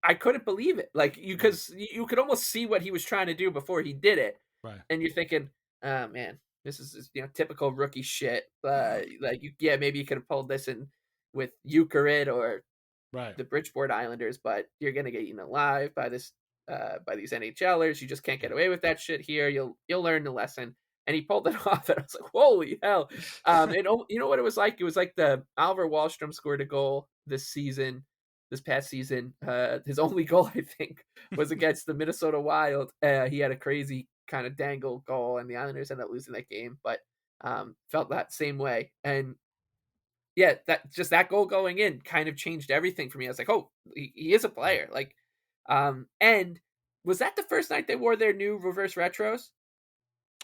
G: I couldn't believe it. Like because you could almost see what he was trying to do before he did it.
F: Right.
G: And you're thinking, oh man, this is typical rookie shit. Maybe you could have pulled this in with Eucharist or the Bridgeport Islanders, but you're gonna get eaten alive by this by these NHLers. You just can't get away with that shit here. You'll learn the lesson. And he pulled it off, and I was like, holy hell. And you know what it was like? It was like the Oliver Wahlstrom scored a goal this past season. His only goal, I think, was against the Minnesota Wild. He had a crazy kind of dangle goal, and the Islanders ended up losing that game, but felt that same way. And yeah, that goal going in kind of changed everything for me. I was like, oh, he is a player. Like, and was that the first night they wore their new reverse retros?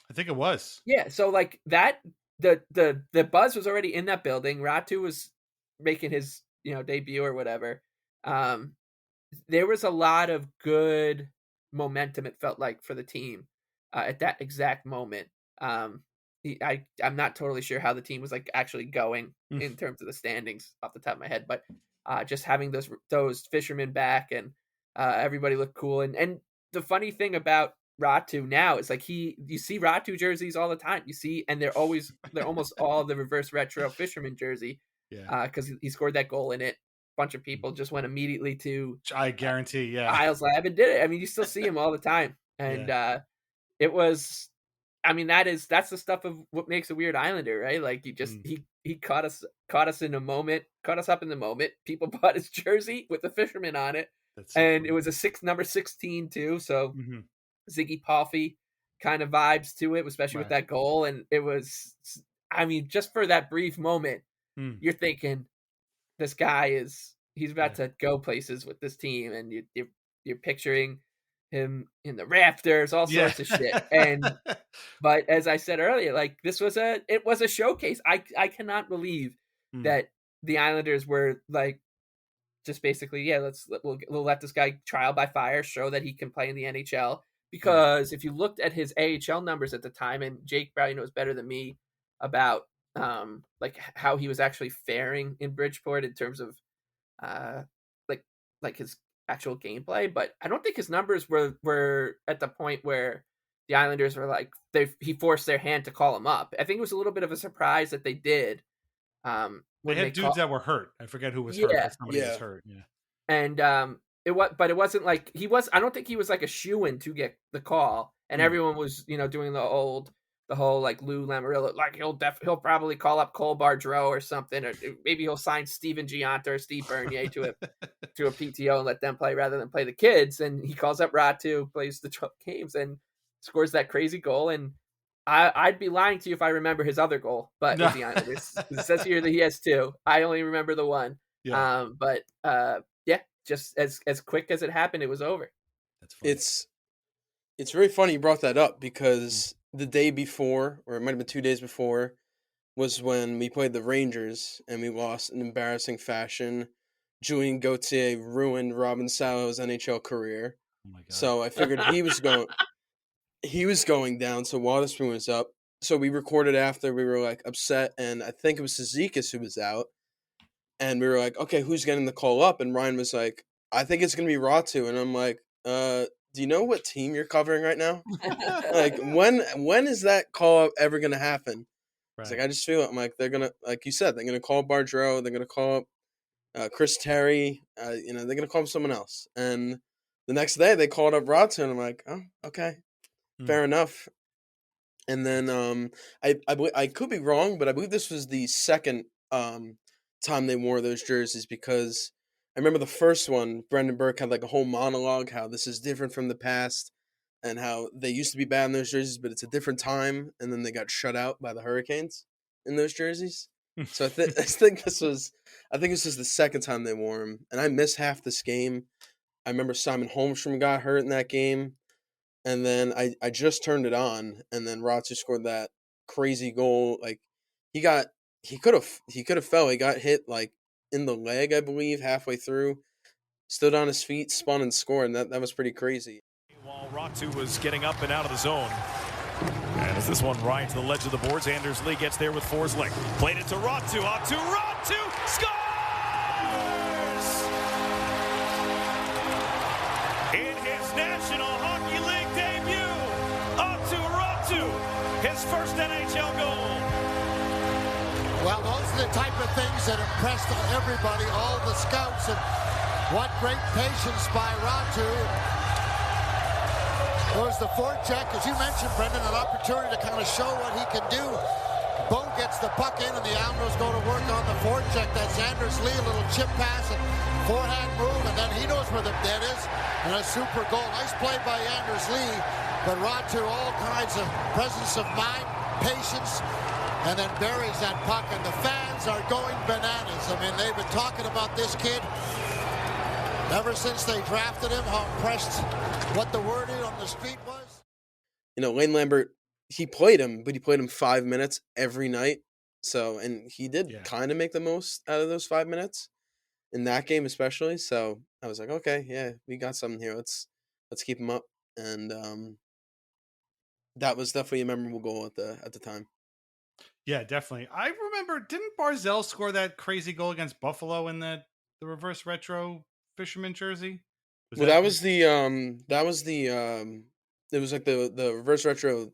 F: I think it was.
G: Yeah, so like that, the buzz was already in that building. Räty was making his debut or whatever. There was a lot of good momentum, it felt like, for the team at that exact moment. I'm not totally sure how the team was like actually going in terms of the standings off the top of my head, but just having those fishermen back and everybody looked cool. And the funny thing about Räty now is like you see Räty jerseys all the time. You see, and they're almost all the reverse retro fisherman jersey.
F: Yeah,
G: because he scored that goal in it. A bunch of people just went immediately to
F: I guarantee,
G: Isles Lab and did it. I mean, you still see him all the time, and it was. I mean, that's the stuff of what makes a weird Islander, right? Like he caught us in a moment, caught us up in the moment. People bought his jersey with the fisherman on it, and it was a number 16 too. So Ziggy Palffy kind of vibes to it, especially with that goal. And it was, I mean, just for that brief moment, you're thinking this guy he's about to go places with this team, and you're picturing him in the rafters, all sorts of shit. But as I said earlier, like it was a showcase. I cannot believe that the Islanders were like just basically, we'll let this guy trial by fire, show that he can play in the NHL. Because if you looked at his AHL numbers at the time, and Jake probably knows better than me about like how he was actually faring in Bridgeport in terms of like his actual gameplay, but I don't think his numbers were at the point where the Islanders were like he forced their hand to call him up. I think it was a little bit of a surprise that they did.
F: They had dudes that were hurt. I forget who was hurt. But somebody was hurt. Yeah,
G: and it wasn't like I don't think he was like a shoo-in to get the call, and everyone was doing the whole like Lou Lamoriello, like he'll probably call up Cole Bardreau or something, or maybe he'll sign Steven Gianta or Steve Bernier to a PTO and let them play rather than play the kids. And he calls up Räty, plays the 12 games, and scores that crazy goal. And I'd be lying to you if I remember his other goal, but with the Islanders, it says here that he has two. I only remember the one.
F: Yeah.
G: Just as quick as it happened, it was over.
F: That's funny.
H: It's very funny you brought that up, because the day before, or it might have been 2 days before, was when we played the Rangers and we lost in embarrassing fashion. Julian Gauthier ruined Robin Salo's NHL career.
F: Oh my God.
H: So I figured he was going down. So Waterspoon was up. so we recorded after. We were like upset, and I think it was Cizikas who was out, and we were like, okay, who's getting the call up? And Ryan was like, I think it's gonna be Ratu, and I'm like, do you know what team you're covering right now? Like, when is that call up ever gonna happen?
F: Right.
H: It's like, I just feel it. I'm like, they're gonna, like you said, they're gonna call Bardreau, they're gonna call up Chris Terry, they're gonna call up someone else, and the next day they called up Ratu, and I'm like, oh, okay, fair enough. And then I could be wrong, but I believe this was the second time they wore those jerseys, because I remember the first one, Brendan Burke had like a whole monologue how this is different from the past and how they used to be bad in those jerseys, but it's a different time. And then they got shut out by the Hurricanes in those jerseys. So I think this was the second time they wore them. And I missed half this game. I remember Simon Holmstrom got hurt in that game. And then I just turned it on, and then Ratu scored that crazy goal. Like he could have fell. He got hit like in the leg, I believe, halfway through. Stood on his feet, spun and scored, and that was pretty crazy.
J: While Ratu was getting up and out of the zone. And as this one right to the ledge of the boards, Anders Lee gets there with Forsling. Played it to Ratu. Aatu Räty scores! In his National Hockey League debut, Aatu Räty, his first NHL goal.
K: Well, those are the type of things that impressed everybody, all the scouts, and what great patience by Ratu. There was the forecheck, as you mentioned, Brendan, an opportunity to kind of show what he can do. Bo gets the puck in, and the Islanders go to work on the forecheck. That's Anders Lee, a little chip pass and forehand move, and then he knows where the net is, and a super goal. Nice play by Anders Lee, but Ratu, all kinds of presence of mind, patience, and then buries that puck, and the fans are going bananas. I mean, they've been talking about this kid ever since they drafted him, how impressed what the word on the street was.
H: Lane Lambert, he played him, but he played him 5 minutes every night. So, and he did kind of make the most out of those 5 minutes in that game, especially. So I was like, okay, yeah, we got something here. Let's keep him up. And that was definitely a memorable goal at the time.
F: Yeah, definitely. I remember, didn't Barzell score that crazy goal against Buffalo in the reverse retro fisherman jersey?
H: It was like the reverse retro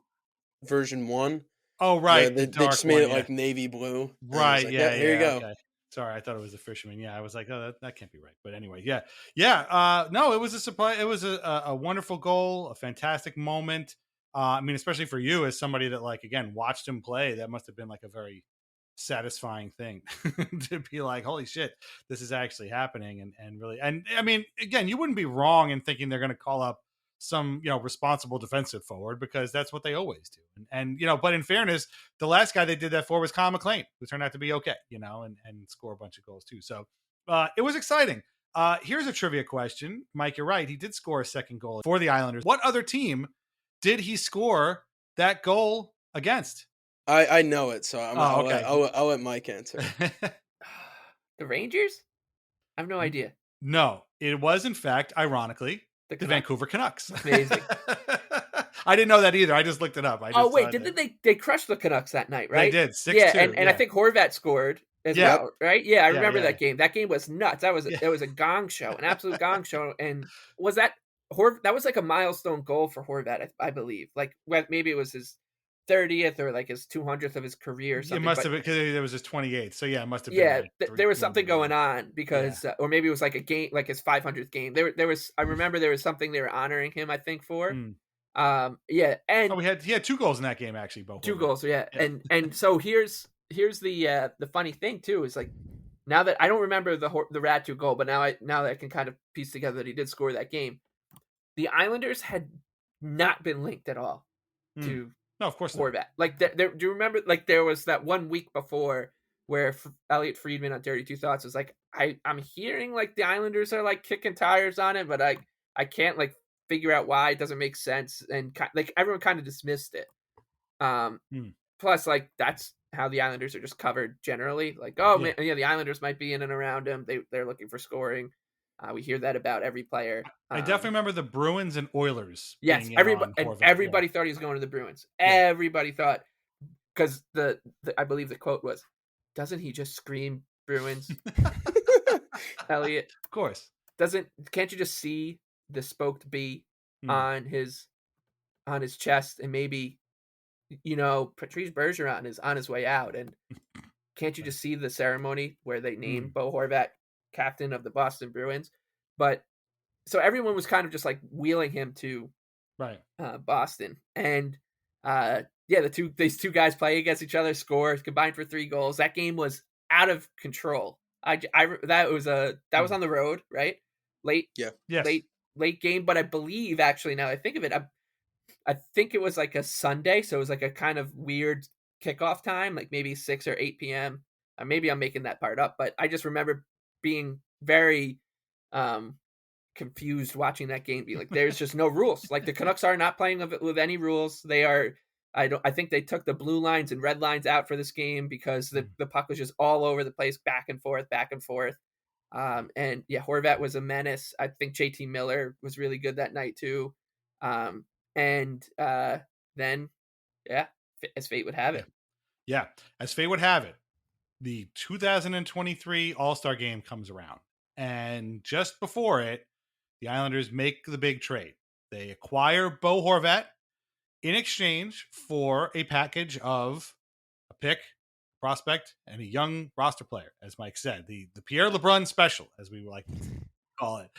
H: version 1.
F: Oh, right.
H: They just made it like navy blue.
F: Right.
H: Like,
F: yeah.
H: Here you go.
F: Okay. Sorry, I thought it was a fisherman. Yeah, I was like, oh, that can't be right. But anyway, yeah. No, it was a surprise. It was a wonderful goal, a fantastic moment. I mean, especially for you as somebody that, like, again, watched him play, that must have been like a very satisfying thing to be like, holy shit, this is actually happening. And really, and I mean, again, you wouldn't be wrong in thinking they're going to call up some, responsible defensive forward, because that's what they always do. And but in fairness, the last guy they did that for was Kyle McLean, who turned out to be okay, and score a bunch of goals too. So it was exciting. Here's a trivia question. Mike, you're right. He did score a second goal for the Islanders. What other team did he score that goal against?
H: I know it, so I'll let Mike answer.
G: The Rangers? I have no idea.
F: No, it was, in fact, ironically, the Vancouver Canucks.
G: Amazing.
F: I didn't know that either. I just looked it up.
G: Didn't they crush the Canucks that night, right?
F: They did, 6-2.
G: Yeah, and I think Horvat scored as well, right? Yeah, I remember that game. That game was nuts. It was a gong show, an absolute gong show. And was that was like a milestone goal for Horvat, I believe. Like, maybe it was his 30th or like his 200th of his career or something.
F: It must have been, because it was his 28th. So yeah, it must have been.
G: Yeah, there was something going on because, or maybe it was like a game, like his 500th game. There was. I remember there was something they were honoring him, I think, for. And
F: he had 2 goals in that game, actually. Both
G: 2 goals, yeah. And so here's the funny thing too, is like, now that I don't remember the Räty goal, but now that I can kind of piece together that he did score that game. The Islanders had not been linked at all to.
F: No, of course
G: not. Like, do you remember? Like, there was that 1 week before where Elliot Friedman on Dirty Two Thoughts was like, I'm hearing like the Islanders are like kicking tires on it, but I can't like figure out why. It doesn't make sense, and like everyone kind of dismissed it. Plus, like, that's how the Islanders are just covered generally. Like, man, the Islanders might be in and around him. They're looking for scoring. We hear that about every player.
F: I definitely remember the Bruins and Oilers.
G: Yes, everybody thought he was going to the Bruins. Everybody thought, because I believe the quote was, "Doesn't he just scream Bruins?" Elliot,
F: Of course.
G: Can't you just see the spoked B
F: Hmm.
G: on his chest, and maybe, Patrice Bergeron is on his way out, and can't you just see the ceremony where they name Bo Horvat captain of the Boston Bruins? But so everyone was kind of just like wheeling him to
F: Right.
G: Boston, and these two guys play against each other, score combined for 3 goals. That game was out of control. That was on the road, right? Late,
H: Yeah.
F: Yes.
G: late game, but I believe, actually, now I think of it, I think it was like a Sunday, so it was like a kind of weird kickoff time, like maybe 6 or 8 p.m. Maybe I'm making that part up, but I just remember being very confused watching that game, being like, there's just no rules. Like, the Canucks are not playing with any rules. They are. I think they took the blue lines and red lines out for this game because the puck was just all over the place, back and forth. And yeah, Horvat was a menace. I think JT Miller was really good that night too. Then, as fate would have it.
F: Yeah, as fate would have it, the 2023 All Star Game comes around, and just before it, the Islanders make the big trade. They acquire Bo Horvat in exchange for a package of a pick, prospect, and a young roster player, as Mike said, the Pierre LeBrun special, as we like to call it.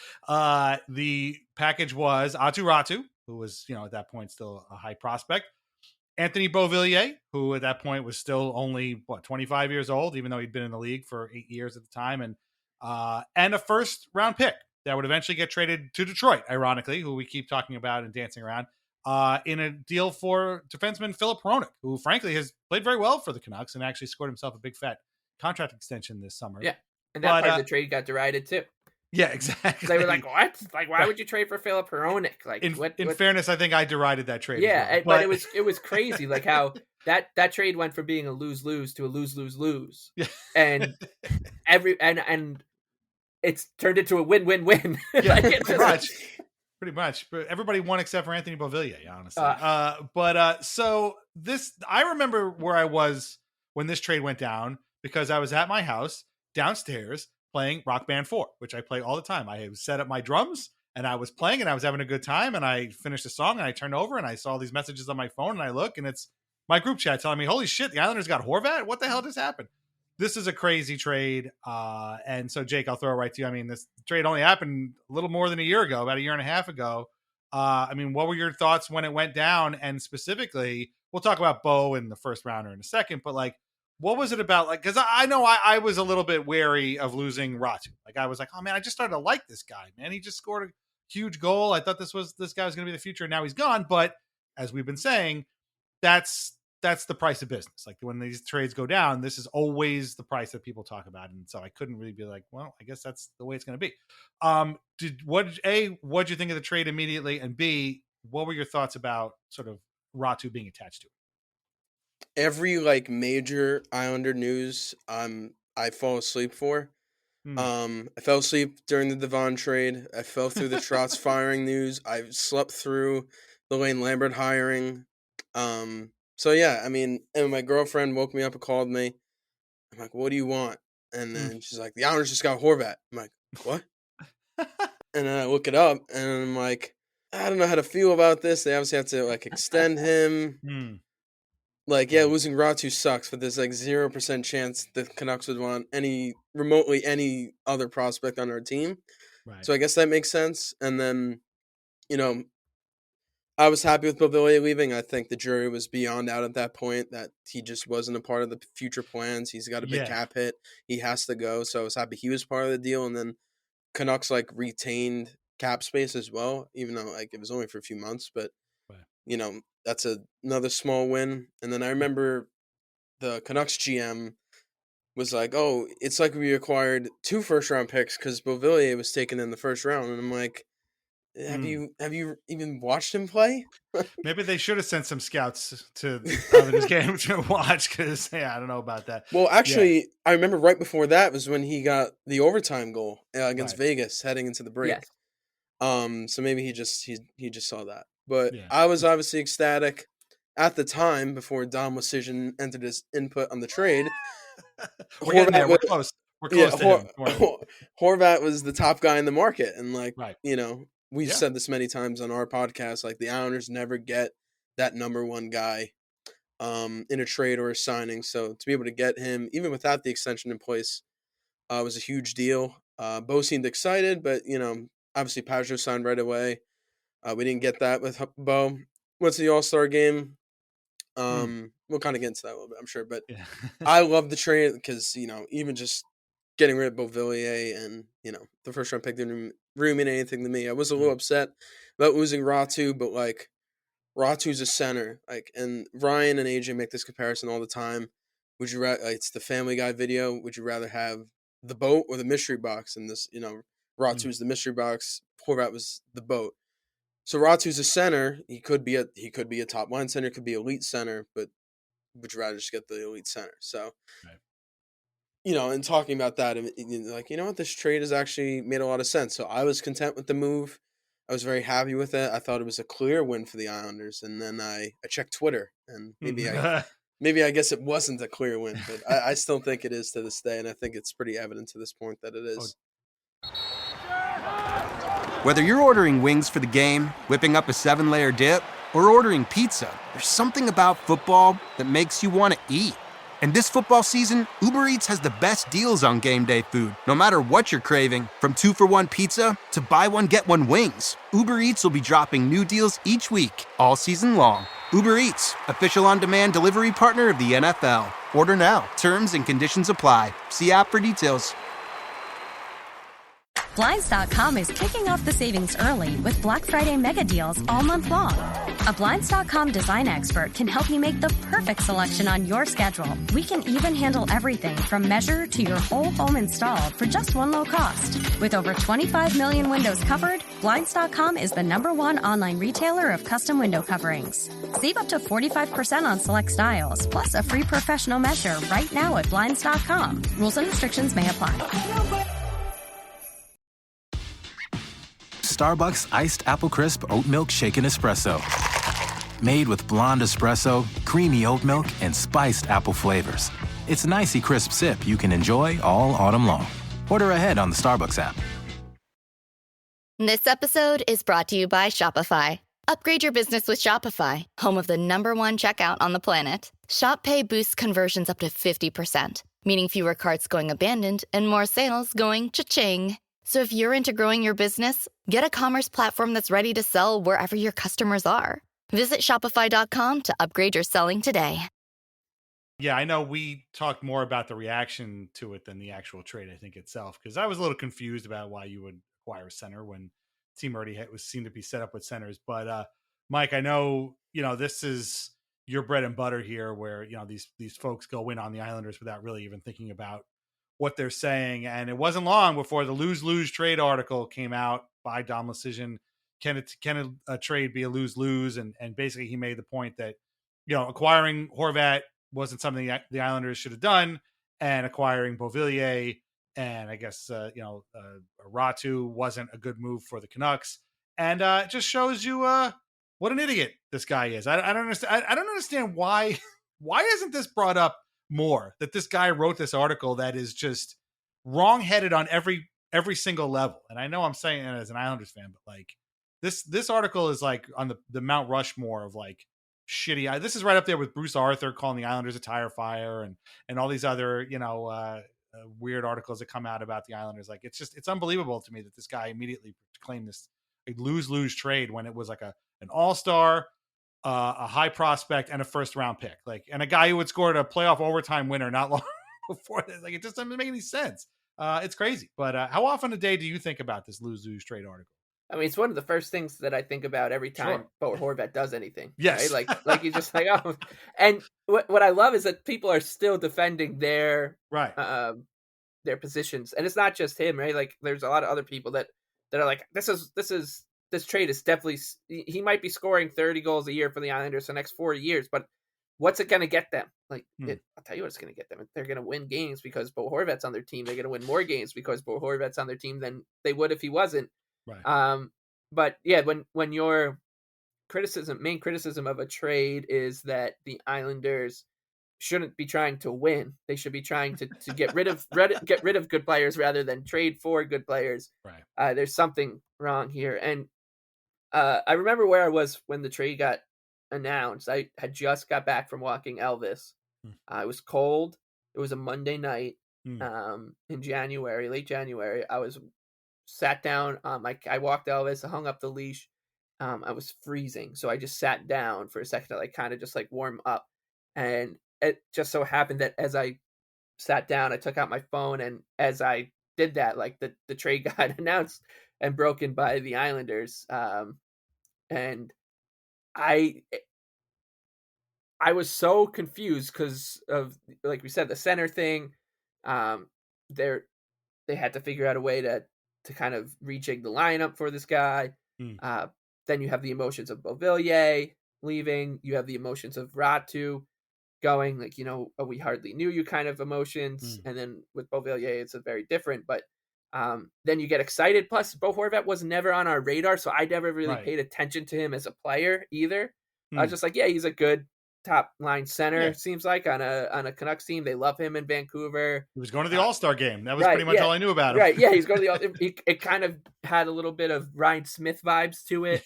F: The package was Aatu Räty, who was, at that point still a high prospect, Anthony Beauvillier, who at that point was still only 25 years old, even though he'd been in the league for 8 years at the time, and a first round pick that would eventually get traded to Detroit, ironically, who we keep talking about and dancing around, in a deal for defenseman Philip Hronek, who frankly has played very well for the Canucks and actually scored himself a big fat contract extension this summer.
G: Yeah, and that part of the trade got derided too.
F: Yeah, exactly.
G: They were like, "What? Like, why would you trade for Philip Hronek?" Like,
F: in fairness, I think I derided that trade.
G: Yeah,
F: as well.
G: but it was crazy, like how that trade went from being a lose-lose to a lose-lose-lose, and and it's turned into a win-win-win.
F: Yeah,
G: like,
F: pretty much. But everybody won except for Anthony Beauvillier, honestly. So this, I remember where I was when this trade went down, because I was at my house downstairs playing Rock Band 4, which I play all the time. I set up my drums and I was playing and I was having a good time, and I finished the song and I turned over and I saw these messages on my phone, and I look and it's my group chat telling me, holy shit, the Islanders got Horvat? What the hell just happened? This is a crazy trade. And so, Jake, I'll throw it right to you. I mean, this trade only happened a little more than a year ago, about a year and a half ago. I mean, what were your thoughts when it went down? And specifically, we'll talk about Bo in the first rounder in a second, but like, what was it about? Like, because I know I was a little bit wary of losing Räty. Like, I was like, oh man, I just started to like this guy, man. He just scored a huge goal. I thought this guy was going to be the future, and now he's gone. But as we've been saying, that's the price of business. Like, when these trades go down, this is always the price that people talk about. And so I couldn't really be like, well, I guess that's the way it's going to be. What'd you think of the trade immediately? And B, what were your thoughts about sort of Räty being attached to it?
H: Every like major Islander news, I fall asleep for. I fell asleep during the Devon trade. I fell through the Trotz firing news. I slept through the Lane Lambert hiring. So yeah, I mean, and my girlfriend woke me up and called me. I'm like, "What do you want?" And then she's like, "The Islanders just got Horvat." I'm like, "What?" And then I look it up, and I'm like, "I don't know how to feel about this. They obviously have to like extend him." Like, yeah, losing Räty sucks, but there's like 0% chance the Canucks would want any other prospect on our team.
F: Right.
H: So I guess that makes sense. And then, I was happy with Beauvillier leaving. I think the jury was beyond out at that point, that he just wasn't a part of the future plans. He's got a big cap hit. He has to go. So I was happy he was part of the deal. And then Canucks like retained cap space as well, even though like it was only for a few months, but that's another small win. And then I remember the Canucks GM was like, "Oh, it's like we acquired 2 first-round picks because Beauvillier was taken in the first round." And I'm like, have you even watched him play?
F: Maybe they should have sent some scouts to this game to watch, because I don't know about that.
H: Well, actually, I remember right before that was when he got the overtime goal against Vegas heading into the break.
G: Yes.
H: So maybe he just saw that. But I was obviously ecstatic. at the time, before Dom Lucian entered his input on the trade,
F: We're getting there. We're close. We're close to him.
H: Horvat was the top guy in the market. And, like,
F: right.
H: you know, we've said this many times on our podcast, like, the Islanders never get that number one guy in a trade or a signing. So to be able to get him, even without the extension in place, was a huge deal. Bo seemed excited, but, you know, obviously Pajot signed right away. We didn't get that with Bo. Went to the All Star game. We'll kind of get into that a little bit, I'm sure. But I love the trade because, you know, even just getting rid of Beauvillier and, you know, the first round pick didn't really mean anything to me. I was a little upset about losing Aatu, but, like, Ratu's a center. Like, and Ryan and AJ make this comparison all the time. Would you rather, it's the Family Guy video, would you rather have the boat or the mystery box? And this, you know, Ratu's the mystery box, Horvat was the boat. So Ratu's a center. He could be a top line center, could be elite center, but would you rather just get the elite center? So, you know, and talking about that, like, you know what, this trade has actually made a lot of sense. So I was content with the move. I was very happy with it. I thought it was a clear win for the Islanders. And then I checked Twitter, and maybe I guess it wasn't a clear win, but I still think it is to this day, and I think it's pretty evident to this point that it is.
L: Whether you're ordering wings for the game, whipping up a 7-layer dip, or ordering pizza, there's something about football that makes you want to eat. And this football season, Uber Eats has the best deals on game day food. No matter what you're craving, from 2-for-1 pizza to buy one, get one wings, Uber Eats will be dropping new deals each week, all season long. Uber Eats, official on-demand delivery partner of the NFL. Order now. Terms and conditions apply. See app for details.
M: Blinds.com is kicking off the savings early with Black Friday mega deals all month long. A Blinds.com design expert can help you make the perfect selection on your schedule. We can even handle everything from measure to your whole home installed for just one low cost. With over 25 million windows covered, Blinds.com is the #1 online retailer of custom window coverings. Save up to 45% on select styles, plus a free professional measure right now at Blinds.com. Rules and restrictions may apply.
N: Starbucks Iced Apple Crisp Oat Milk Shaken Espresso. Made with blonde espresso, creamy oat milk, and spiced apple flavors. It's an icy crisp sip you can enjoy all autumn long. Order ahead on the Starbucks app.
O: This episode is brought to you by Shopify. Upgrade your business with Shopify, home of the #1 checkout on the planet. Shop Pay boosts conversions up to 50%, meaning fewer carts going abandoned and more sales going cha-ching. So if you're into growing your business, get a commerce platform that's ready to sell wherever your customers are. Visit Shopify.com to upgrade your selling today.
F: Yeah, I know we talked more about the reaction to it than the actual trade, I think, itself, because I was a little confused about why you would acquire a center when the team already seemed to be set up with centers. But Mike, I know, you know, this is your bread and butter here, where, you know, these folks go in on the Islanders without really even thinking about what they're saying. And it wasn't long before the lose-lose trade article came out by Dom Lucian. Can a trade be a lose-lose? And basically he made the point that, you know, acquiring Horvat wasn't something that the Islanders should have done, and acquiring Beauvillier and I guess, Aatu wasn't a good move for the Canucks. And it just shows you what an idiot this guy is. I don't understand. I don't understand why isn't this brought up more, that this guy wrote this article that is just wrong-headed on every single level. And I know I'm saying it as an Islanders fan, but like this article is like on the Mount Rushmore of like shitty. This is right up there with Bruce Arthur calling the Islanders a tire fire and all these other, weird articles that come out about the Islanders. Like, it's unbelievable to me that this guy immediately claimed this a lose-lose trade when it was like an all-star, a high prospect, and a first-round pick, like, and a guy who had scored a playoff overtime winner not long before this. Like, it just doesn't make any sense. It's crazy. But how often a day do you think about this lose-lose trade article?
G: I mean, it's one of the first things that I think about every time Bo Horvat does anything.
F: Yes.
G: Right? Like he's just like, oh. And what I love is that people are still defending their positions. And it's not just him, right? Like, there's a lot of other people that are like, this trade is definitely, he might be scoring 30 goals a year for the Islanders the next 4 years, but what's it going to get them? Like, I'll tell you what it's going to get them. They're going to win games because Bo Horvat's on their team. They're going to win more games because Bo Horvat's on their team than they would if he wasn't.
F: Right.
G: But yeah, when you're main criticism of a trade is that the Islanders shouldn't be trying to win. They should be trying to get rid of good players rather than trade for good players.
F: Right.
G: There's something wrong here. And I remember where I was when the trade got announced. I had just got back from walking Elvis. It was cold. It was a Monday night in January, late January. I was sat down. I walked Elvis. I hung up the leash. I was freezing, so I just sat down for a second to like kind of just like warm up. And it just so happened that as I sat down, I took out my phone, and as I did that, like the trade got announced and broken by the Islanders. And I was so confused because of, like we said, the center thing. They had to figure out a way to kind of rejig the lineup for this guy. Then you have the emotions of Beauvillier leaving. You have the emotions of Räty going, like, we hardly knew you kind of emotions. And then with Beauvillier, it's a very different. But then you get excited. Plus, Bo Horvat was never on our radar, so I never really paid attention to him as a player either. I was just like, yeah, he's a good top line center. It seems like on a Canucks team. They love him in Vancouver.
F: He was going to the All Star game. That was pretty much all I knew about him.
G: Right? Yeah, he's going to the. It kind of had a little bit of Ryan Smith vibes to it.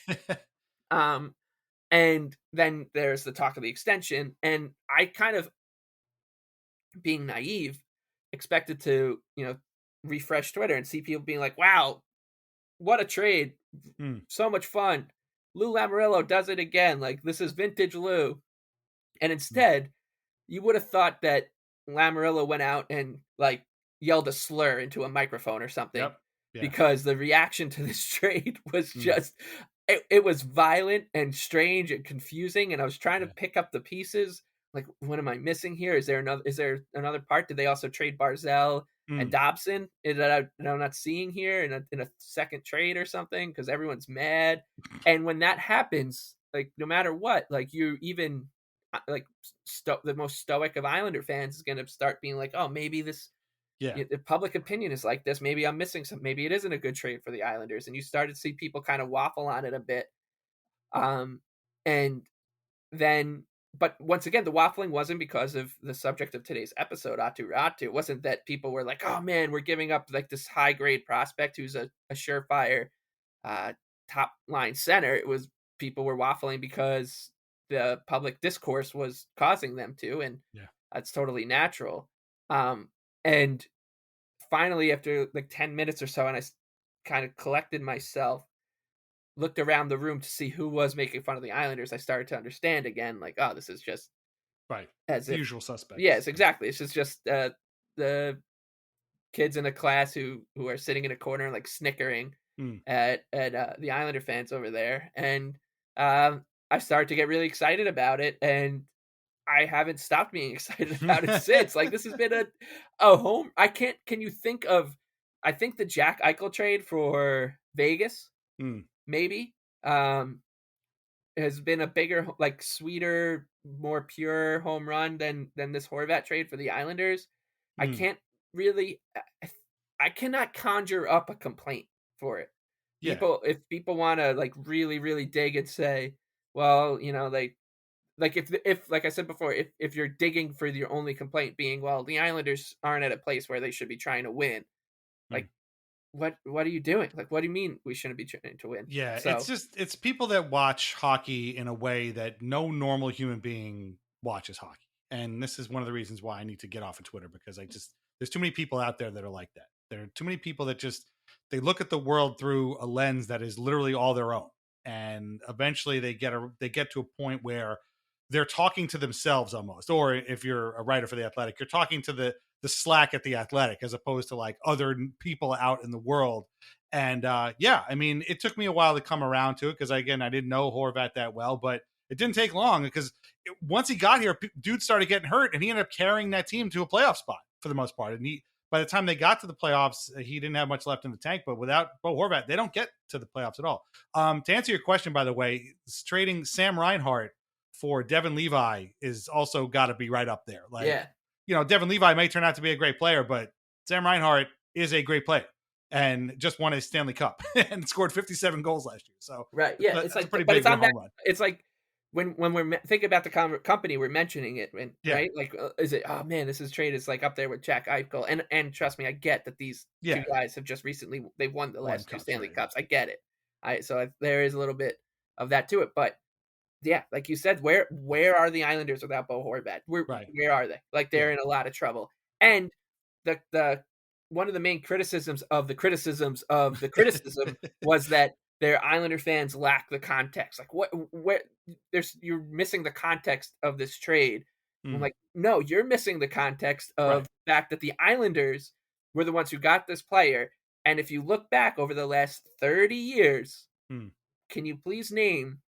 G: And then there's the talk of the extension, and I kind of, being naive, expected to refresh Twitter and see people being like, "Wow, what a trade! So much fun! Lou Lamoriello does it again. Like, this is vintage Lou." And instead, you would have thought that Lamoriello went out and like yelled a slur into a microphone or something, because the reaction to this trade was just, it was violent and strange and confusing. And I was trying to pick up the pieces. Like, what am I missing here? Is there another part? Did they also trade Barzal and Dobson that I'm not seeing here in a second trade or something? Because everyone's mad. And when that happens, like, no matter what, like, you even like the most stoic of Islander fans is going to start being like, oh, maybe this, if public opinion is like this, maybe I'm missing something. Maybe it isn't a good trade for the Islanders. And you started to see people kind of waffle on it a bit. And then, but once again, the waffling wasn't because of the subject of today's episode, Aatu Räty. It wasn't that people were like, oh man, we're giving up like this high grade prospect who's a surefire top line center. It was people were waffling because the public discourse was causing them to, and that's totally natural. And finally, after like 10 minutes or so, and I kind of collected myself, looked around the room to see who was making fun of the Islanders, I started to understand again, like, oh, this is just
F: as the usual suspects.
G: Yes, exactly. It's just the kids in a class who are sitting in a corner like snickering at the Islander fans over there. And I started to get really excited about it, and I haven't stopped being excited about it since. Like, this has been a home. Can you think of, I think the Jack Eichel trade for Vegas, maybe, has been a bigger, like, sweeter, more pure home run than this Horvat trade for the Islanders. I cannot conjure up a complaint for it. If people want to like really, really dig and say, well, like if like I said before, if you're digging for your only complaint being, well, the Islanders aren't at a place where they should be trying to win, like, what are you doing? Like, what do you mean we shouldn't be trying to win?
F: Yeah, so, it's people that watch hockey in a way that no normal human being watches hockey. And this is one of the reasons why I need to get off of Twitter, because there's too many people out there that are like that. There are too many people that they look at the world through a lens that is literally all their own. And eventually they get to a point where they're talking to themselves almost. Or if you're a writer for The Athletic, you're talking to the Slack at The Athletic as opposed to like other people out in the world. And I mean, it took me a while to come around to it, because again, I didn't know Horvat that well, but it didn't take long, because once he got here, dude started getting hurt, and he ended up carrying that team to a playoff spot for the most part. And by the time they got to the playoffs, he didn't have much left in the tank. But without Bo Horvat, they don't get to the playoffs at all. To answer your question, by the way, trading Sam Reinhart for Devin Levi is also got to be right up there. Like, Devin Levi may turn out to be a great player, but Sam Reinhart is a great player. and just won a Stanley Cup and scored 57 goals last year. So
G: right, yeah,
F: it's
G: it's like,
F: a pretty
G: but
F: big
G: it's on
F: home
G: that.
F: run.
G: It's like when we're thinking about the company, we're mentioning it, and
F: Yeah.
G: right, like, is it? Oh man, this is trade is like up there with Jack Eichel, and trust me, I get that these two guys have just recently they've won the last two Stanley Cups. I get it. There is a little bit of that to it, but yeah, like you said, where are the Islanders without Bo Horvat? Where are they? Like they're in a lot of trouble. And the one of the main criticisms of the criticism was that their Islander fans lack the context. Like you're missing the context of this trade. I'm like, no, you're missing the context of the fact that the Islanders were the ones who got this player. And if you look back over the last 30 years, can you please name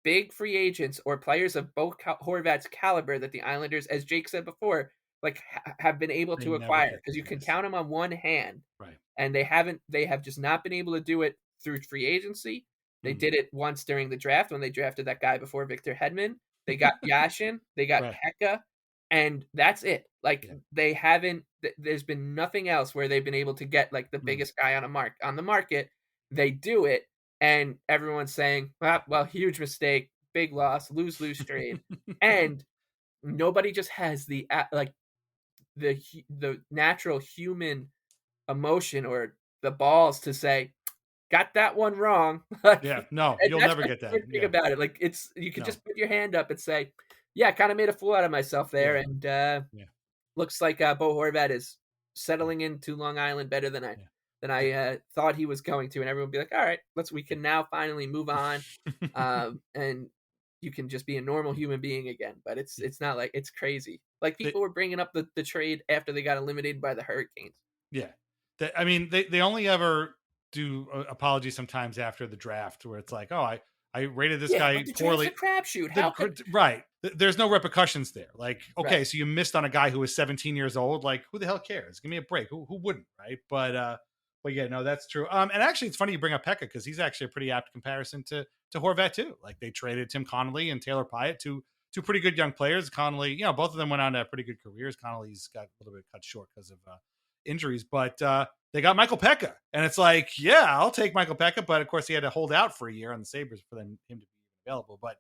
G: big free agents or players of Bo Horvat's caliber that the Islanders, as Jake said before, like have been able to acquire? Because you can count them on one hand,
F: right?
G: And they have just not been able to do it through free agency. They did it once during the draft when they drafted that guy before Victor Hedman. They got Yashin, they got Pekka, and that's it. Like they haven't. There's been nothing else where they've been able to get like the biggest guy on the market. They do it. And everyone's saying, well, huge mistake, big loss, lose trade. And nobody just has the natural human emotion or the balls to say, got that one wrong.
F: No, you'll never get that.
G: Think about it. Like you can just put your hand up and say, yeah, I kind of made a fool out of myself there. And looks like Bo Horvat is settling into Long Island better than I thought he was going to, and everyone would be like, all right, we can now finally move on. And you can just be a normal human being again. But it's not like, it's crazy. Like people were bringing up the trade after they got eliminated by the Hurricanes.
F: Yeah. I mean, they only ever do apologies sometimes after the draft where it's like, oh, I rated this guy poorly.
G: It's a crapshoot.
F: Right. There's no repercussions there. Like, okay, so you missed on a guy who was 17 years old. Like, who the hell cares? Give me a break. Who wouldn't, right? But yeah, no, that's true. And actually, it's funny you bring up Pekka because he's actually a pretty apt comparison to Horvat too. Like they traded Tim Connolly and Taylor Pyatt, two pretty good young players. Connolly, both of them went on to have pretty good careers. Connolly's got a little bit cut short because of injuries, but they got Michael Pekka, and it's like, yeah, I'll take Michael Pekka, but of course he had to hold out for a year on the Sabres for him to be available. But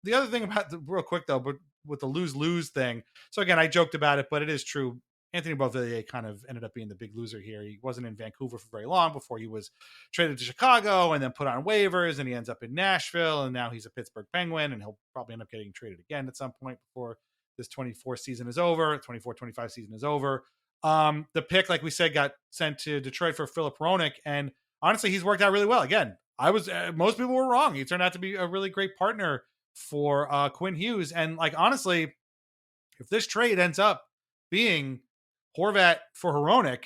F: the other thing about real quick though, but with the lose thing. So again, I joked about it, but it is true. Anthony Beauvillier kind of ended up being the big loser here. He wasn't in Vancouver for very long before he was traded to Chicago and then put on waivers, and he ends up in Nashville, and now he's a Pittsburgh Penguin, and he'll probably end up getting traded again at some point before this 24 season is over, 24-25 season is over. The pick, like we said, got sent to Detroit for Philip Hronek, and honestly, he's worked out really well. Again, most people were wrong. He turned out to be a really great partner for Quinn Hughes, and like honestly, if this trade ends up being Horvat for Hronek,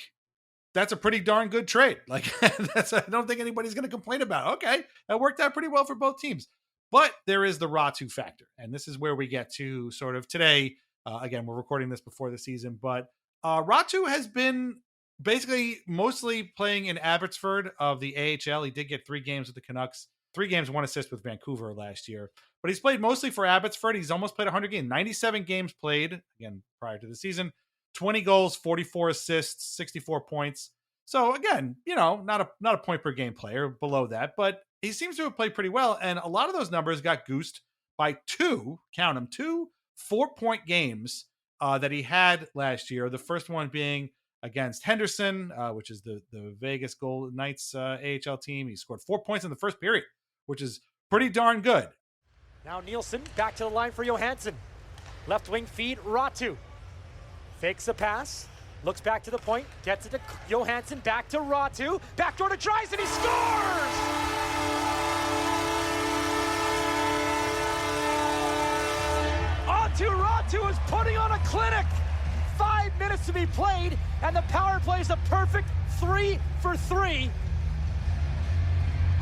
F: that's a pretty darn good trade. Like I don't think anybody's going to complain about it. Okay, that worked out pretty well for both teams. But there is the Räty factor, and this is where we get to sort of today. Again, we're recording this before the season, but Räty has been basically mostly playing in Abbotsford of the AHL. He did get 3 games with the Canucks, 3 games, 1 assist with Vancouver last year. But he's played mostly for Abbotsford. He's almost played 100 games, 97 games played, again, prior to the season. 20 goals, 44 assists, 64 points. So again, not a point per game player, below that, but he seems to have played pretty well. And a lot of those numbers got goosed by 2 4-point games that he had last year. The first one being against Henderson, which is the Vegas Golden Knights AHL team. He scored 4 points in the first period, which is pretty darn good.
P: Now Nielsen back to the line for Johansson. Left wing feed, Räty. Fakes a pass, looks back to the point, gets it to Johansson, back to Räty, backdoor to Trice, and he scores! Aatu Räty is putting on a clinic! 5 minutes to be played, and the power play is a perfect 3 for 3.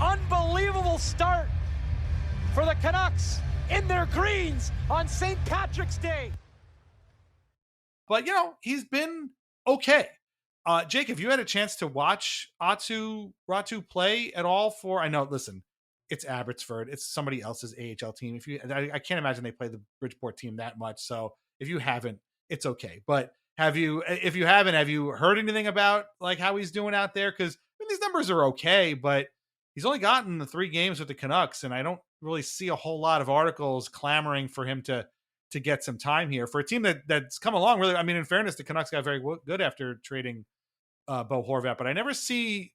P: Unbelievable start for the Canucks in their greens on St. Patrick's Day.
F: But, he's been okay. Jake, have you had a chance to watch Aatu Räty play at all I know, listen, it's Abbotsford. It's somebody else's AHL team. I can't imagine they play the Bridgeport team that much. So if you haven't, it's okay. But if you haven't, have you heard anything about like how he's doing out there? Because these numbers are okay, but he's only gotten the 3 games with the Canucks, and I don't really see a whole lot of articles clamoring for him to get some time here for a team that's come along really. I mean, in fairness, the Canucks got very good after trading Bo Horvat, but I never see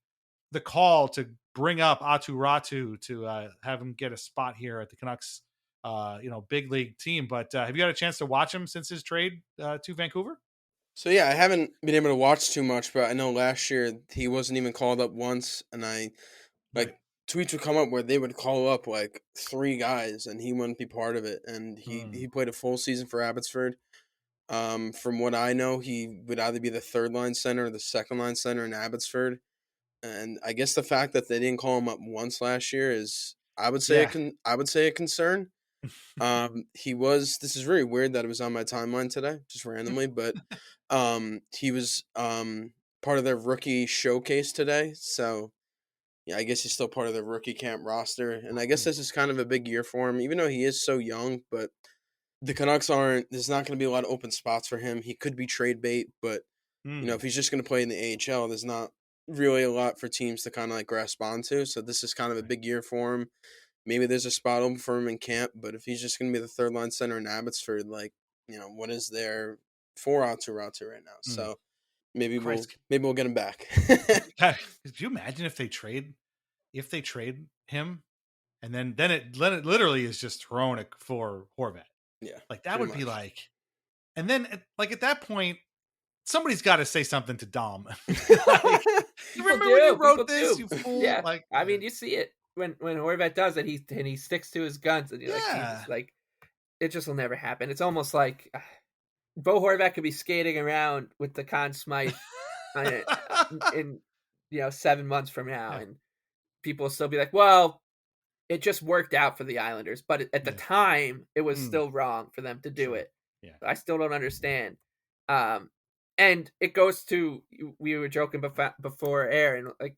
F: the call to bring up Aatu Räty to have him get a spot here at the Canucks, big league team. But have you had a chance to watch him since his trade to Vancouver?
H: So yeah, I haven't been able to watch too much, but I know last year he wasn't even called up once, and tweets would come up where they would call up like 3 guys and he wouldn't be part of it. And he played a full season for Abbotsford. From what I know, he would either be the 3rd line center or the 2nd line center in Abbotsford. And I guess the fact that they didn't call him up once last year is, I would say a concern. This is very weird that it was on my timeline today, just randomly, but he was part of their rookie showcase today. So yeah, I guess he's still part of the rookie camp roster. And I guess this is kind of a big year for him, even though he is so young. But the Canucks there's not going to be a lot of open spots for him. He could be trade bait, but, if he's just going to play in the AHL, there's not really a lot for teams to kind of like grasp onto. So this is kind of a big year for him. Maybe there's a spot open for him in camp, but if he's just going to be the 3rd line center in Abbotsford, what is there for Aatu Räty right now? So maybe we'll get him back.
F: Could you imagine if they trade him, and then it literally is just thrown for Horvat?
H: Yeah,
F: that would be like, and then at that point, somebody's got to say something to Dom. You remember when you wrote this? You fool!
G: Yeah, I mean, you see it when Horvat does it. He sticks to his guns, and you're like, it just will never happen. It's almost like Bo Horvat could be skating around with the Conn Smythe in 7 months from now, and people will still be like, well, it just worked out for the Islanders, but at the time it was still wrong for them to do it.
F: Yeah,
G: I still don't understand. And it goes to, we were joking before air, and like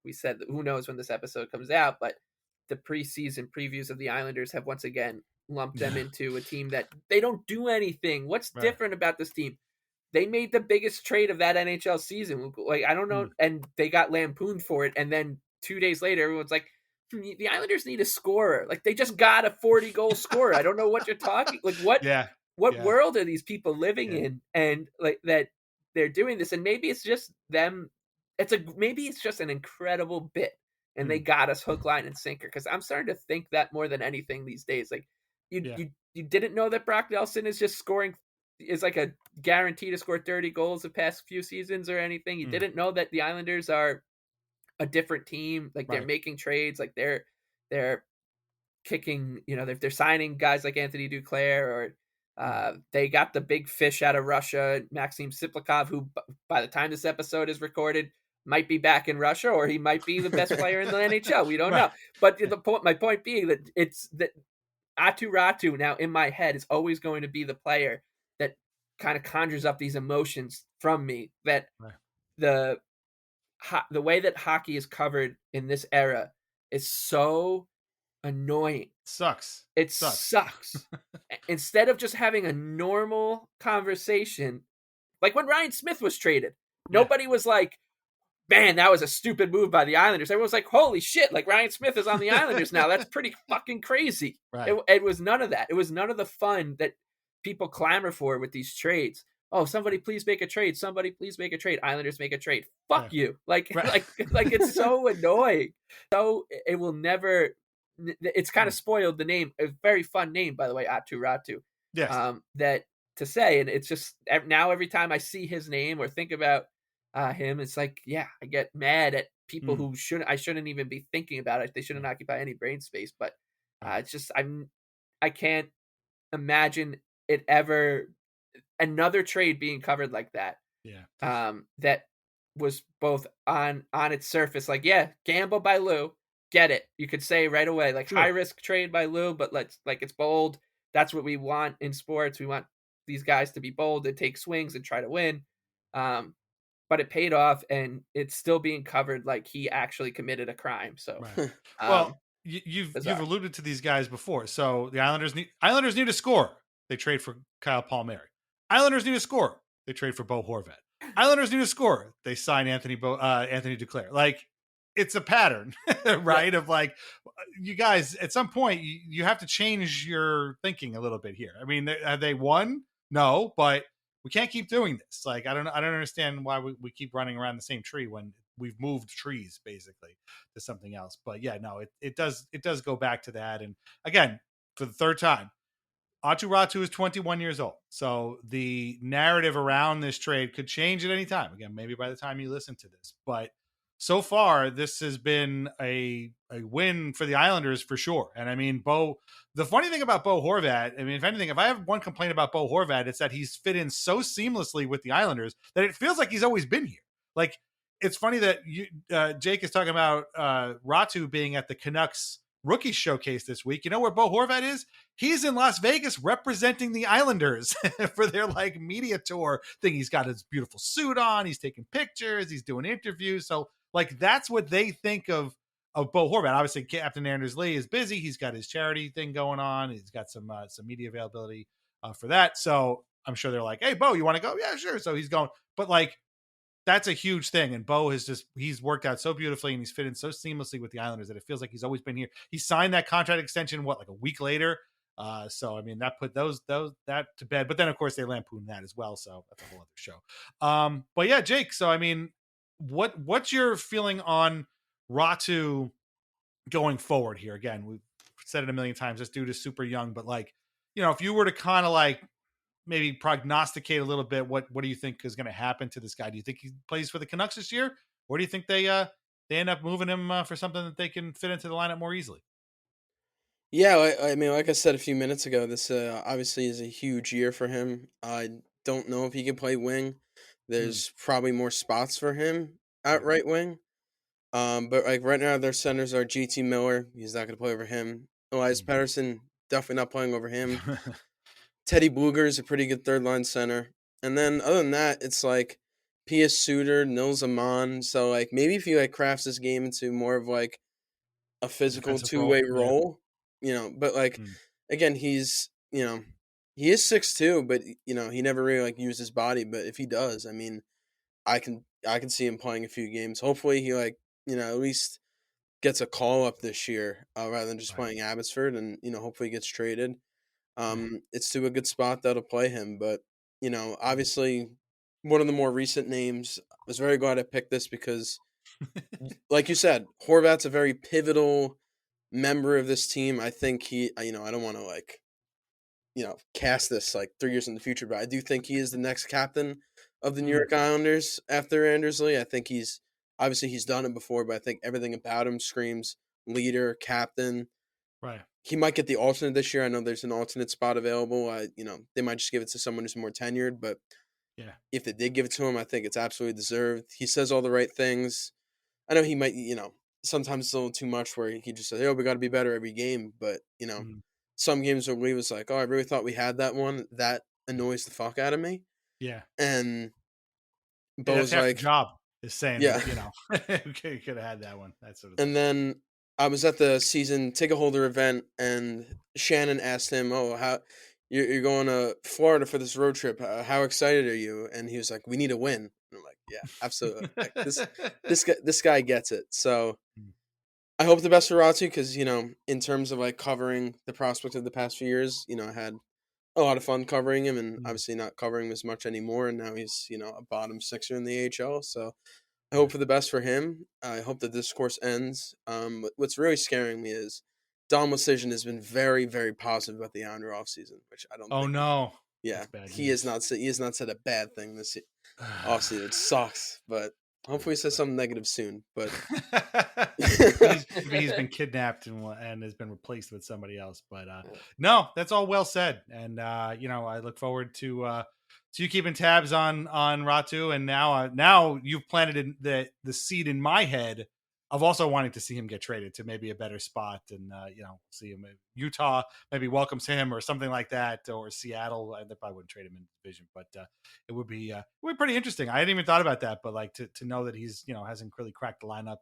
G: we said, who knows when this episode comes out, but the preseason previews of the Islanders have once again lumped them into a team that they don't do anything. What's different about this team? They made the biggest trade of that NHL season. Like, I don't know. And they got lampooned for it. And then 2 days later, everyone's like, the Islanders need a scorer. Like, they just got a 40-goal scorer. I don't know what you're talking. Like, what world are these people living in? And like that they're doing this. And maybe it's just them. Maybe it's just an incredible bit. And they got us hook, line, and sinker. Because I'm starting to think that more than anything these days. Like, you didn't know that Brock Nelson is just scoring, is like a guarantee to score 30 goals the past few seasons or anything. You didn't know that the Islanders are a different team. Like, they're making trades. Like, they're kicking, they're signing guys like Anthony Duclair, or they got the big fish out of Russia, Maxim Siplikov, who by the time this episode is recorded might be back in Russia, or he might be the best player in the NHL. We don't know. But my point being that it's that Aatu Räty now in my head is always going to be the player that kind of conjures up these emotions from me, that the way that hockey is covered in this era is so annoying. It sucks. Instead of just having a normal conversation, like when Ryan Smith was traded, nobody was like, man, that was a stupid move by the Islanders. Everyone was like, holy shit, like Ryan Smith is on the Islanders now. That's pretty fucking crazy. It was none of that. It was none of the fun that people clamor for with these trades. Oh, somebody please make a trade. Somebody please make a trade. Islanders make a trade. Fuck you. Like it's so annoying. So it will never, it's kind of spoiled the name. A very fun name, by the way, Aatu Räty.
F: Yes.
G: That to say, and it's just now every time I see his name or think about him, it's like, I get mad at people who I shouldn't even be thinking about it. They shouldn't occupy any brain space. But it's just I can't imagine it ever, another trade being covered like that. That was both on its surface, like, gamble by Lou, get it. You could say right away, like, high risk trade by Lou, but it's bold. That's what we want in sports. We want these guys to be bold and take swings and try to win. But it paid off, and it's still being covered like he actually committed a crime. So,
F: well, you've alluded to these guys before. So the Islanders need a score. They trade for Kyle Palmieri. Islanders need a score. They trade for Bo Horvat. Islanders need a score. They sign Anthony Duclair. Like, it's a pattern, right? Of like, you guys, at some point, you have to change your thinking a little bit here. I mean, have they won? No, but we can't keep doing this. Like, I don't understand why we keep running around the same tree when we've moved trees basically to something else. But yeah, no, it does go back to that. And again, for the third time, Aatu Räty is 21 years old. So the narrative around this trade could change at any time. Again, maybe by the time you listen to this. But so far, this has been a win for the Islanders for sure. And I mean, the funny thing about Bo Horvat, I mean, if anything, if I have one complaint about Bo Horvat, it's that he's fit in so seamlessly with the Islanders that it feels like he's always been here. Like, it's funny that Jake is talking about Räty being at the Canucks rookie showcase this week. You know where Bo Horvat is? He's in Las Vegas representing the Islanders for their like media tour thing. He's got his beautiful suit on. He's taking pictures. He's doing interviews. So like, that's what they think of Bo Horvat. Obviously, Captain Anders Lee is busy. He's got his charity thing going on. He's got some media availability for that. So I'm sure they're like, hey, Bo, you want to go? Yeah, sure. So he's going. But like, that's a huge thing. And Bo he's worked out so beautifully and he's fit in so seamlessly with the Islanders that it feels like he's always been here. He signed that contract extension, like a week later. So, I mean, that put that to bed, but then of course they lampoon that as well. So that's a whole other show. But yeah, Jake. So, I mean, what's your feeling on Räty going forward here? Again, we've said it a million times, this dude is super young, but like, if you were to kind of like, maybe prognosticate a little bit, what do you think is going to happen to this guy? Do you think he plays for the Canucks this year, or do you think they end up moving him for something that they can fit into the lineup more easily?
H: Yeah, I mean, like I said a few minutes ago, this obviously is a huge year for him. I don't know if he can play wing. There's probably more spots for him at right wing. But like right now, their centers are GT Miller. He's not going to play over him. Elias Pettersson, definitely not playing over him. Teddy Bluger is a pretty good third-line center. And then other than that, it's like P.S. Suter, Nils Aman. So, like, maybe if he, like, crafts this game into more of, like, a physical two-way role, But, like, again, he's, he is 6'2", but, he never really, like, used his body. But if he does, I mean, I can see him playing a few games. Hopefully he, like, at least gets a call-up this year rather than just playing Abbotsford and, hopefully he gets traded. It's to a good spot that'll play him, but obviously one of the more recent names. I was very glad I picked this because, like you said, Horvat's a very pivotal member of this team. I think I don't want to like, cast this like 3 years in the future, but I do think he is the next captain of the New York Islanders after Anders Lee. I think he's done it before, but I think everything about him screams leader, captain.
F: Right.
H: He might get the alternate this year. I know there's an alternate spot available. They might just give it to someone who's more tenured, but
F: yeah,
H: if they did give it to him, I think it's absolutely deserved. He says all the right things. I know he might, sometimes it's a little too much where he just says, "Oh, we got to be better every game." But some games where Lee was like, "Oh, I really thought we had that one." That annoys the fuck out of me.
F: Yeah,
H: and
F: Bo's like, "Job is saying,
H: yeah,
F: okay, could have had that one." That sort of thing.
H: And then I was at the season ticket holder event, and Shannon asked him, "Oh, how you're going to Florida for this road trip? How excited are you?" And he was like, "We need a win." And I'm like, "Yeah, absolutely. Like, this guy gets it." So I hope the best for Räty because in terms of like covering the prospect of the past few years, I had a lot of fun covering him, and obviously not covering him as much anymore. And now he's a bottom sixer in the AHL. So I hope for the best for him. I hope that this course ends. What's really scaring me is Don Lucian has been very, very positive about the Islander offseason, which I don't.
F: Oh no!
H: Yeah, he has not said a bad thing this offseason. It sucks, but hopefully he says something negative soon. But
F: he's been kidnapped and has been replaced with somebody else. But no, that's all well said. And I look forward to you keeping tabs on Räty, and now you've planted the seed in my head of also wanting to see him get traded to maybe a better spot, and see him Utah maybe welcomes him or something like that, or Seattle. They probably wouldn't trade him in the division, but it would be pretty interesting. I hadn't even thought about that, but like to know that he's hasn't really cracked the lineup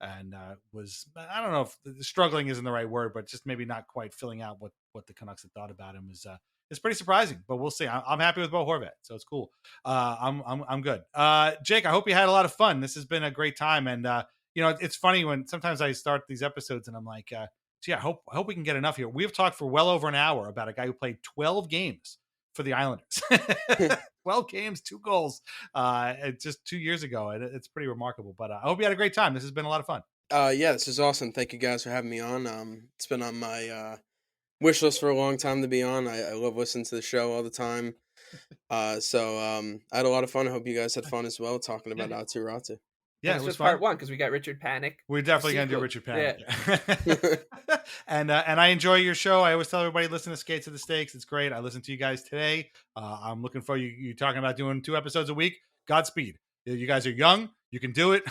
F: and was, I don't know if struggling isn't the right word, but just maybe not quite filling out what the Canucks had thought about him is. It's pretty surprising, but we'll see. I'm happy with Bo Horvat, so it's cool. I'm good. Jake, I hope you had a lot of fun. This has been a great time, and it's funny when sometimes I start these episodes and I'm like, gee, I hope we can get enough here. We've talked for well over an hour about a guy who played 12 games for the Islanders. 12 games, 2 goals, just 2 years ago. And it's pretty remarkable. But I hope you had a great time. This has been a lot of fun.
H: Yeah, this is awesome. Thank you guys for having me on. It's been on my wish list for a long time to be on. I love listening to the show all the time. So I had a lot of fun. I hope you guys had fun as well talking about Aatu Räty.
G: Yeah, it was part 1 because we got Richard Panic.
F: We're definitely going to do Richard Panic. Yeah. And I enjoy your show. I always tell everybody, listen to Skates of the Stakes. It's great. I listened to you guys today. I'm looking for you talking about doing 2 episodes a week. Godspeed. You guys are young. You can do it.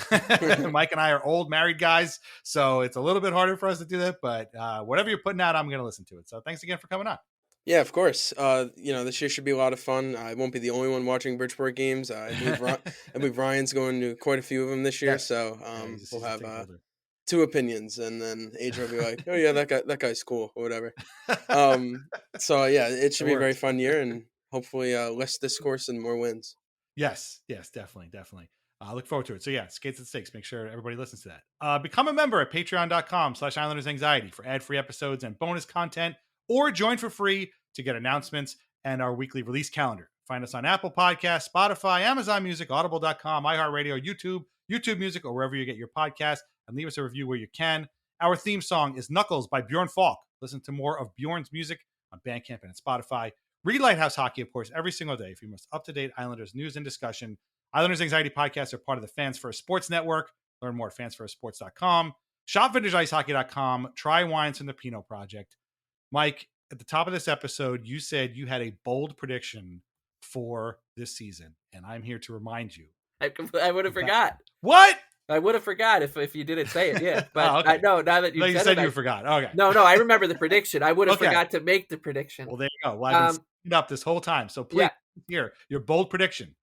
F: Mike and I are old married guys, so it's a little bit harder for us to do that. But whatever you're putting out, I'm going to listen to it. So thanks again for coming on.
H: Yeah, of course. This year should be a lot of fun. I won't be the only one watching Bridgeport games. I believe Ryan's going to quite a few of them this year. Yes. So we'll have 2 opinions, and then Adrian will be like, "Oh yeah, that guy's cool," or whatever. So yeah, it should be a very fun year, and hopefully less discourse and more wins.
F: Yes, definitely. I look forward to it. So yeah, Skates at Stakes. Make sure everybody listens to that. Become a member at patreon.com/IslandersAnxiety for ad-free episodes and bonus content, or join for free to get announcements and our weekly release calendar. Find us on Apple Podcasts, Spotify, Amazon Music, Audible.com, iHeartRadio, YouTube Music, or wherever you get your podcasts, and leave us a review where you can. Our theme song is Knuckles by Bjorn Falk. Listen to more of Bjorn's music on Bandcamp and Spotify. Read Lighthouse Hockey, of course, every single day for your most up-to-date Islanders news and discussion. Islanders Anxiety podcasts are part of the Fans First Sports Network. Learn more at fansfirstsports.com. Shop vintageIceHockey.com. Try wines from the Pinot Project. Mike, at the top of this episode, you said you had a bold prediction for this season, and I'm here to remind you.
G: I would have forgot.
F: What?
G: I would have forgot if you didn't say it. Yeah, but
F: okay.
G: I know now that you said
F: you forgot. Okay.
G: No, I remember the prediction. I would have forgot to make the prediction.
F: Well, there you go. Well, I've been setting up this whole time, so please hear your bold prediction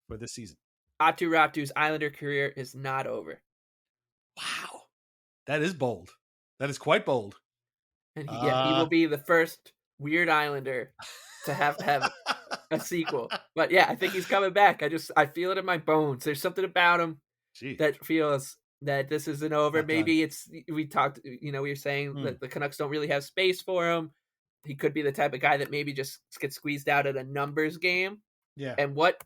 F: for this season.
G: Aatu Räty's Islander career is not over.
F: Wow, that is bold. That is quite bold.
G: And he will be the first weird Islander to have a sequel. But yeah, I think he's coming back. I feel it in my bones. There's something about him that feels that this isn't over. Maybe we talked, we were saying that the Canucks don't really have space for him. He could be the type of guy that maybe just gets squeezed out at a numbers game.
F: Yeah.
G: And what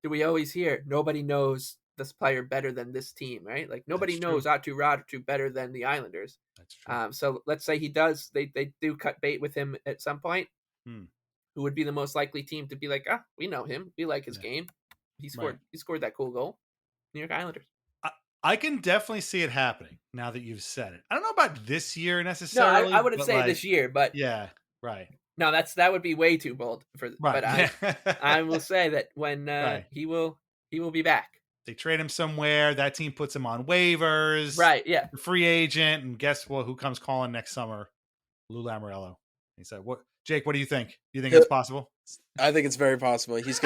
G: do we always hear? Nobody knows this player better than this team, right? Like nobody knows Aatu Räty better than the Islanders.
F: That's true.
G: So let's say he does. They do cut bait with him at some point. Who would be the most likely team to be like, we know him. We like his game. He scored that cool goal. New York Islanders.
F: I can definitely see it happening now that you've said it. I don't know about this year necessarily.
G: No, I wouldn't say this year, but
F: yeah, right.
G: No, that would be way too bold for. Right. But I will say that when he will be back.
F: They trade him somewhere. That team puts him on waivers.
G: Right. Yeah.
F: Free agent, and guess what? Who comes calling next summer? Lou Lamoriello. He said, "What, Jake? What do you think? Do you think it's possible?"
H: I think it's very possible. He's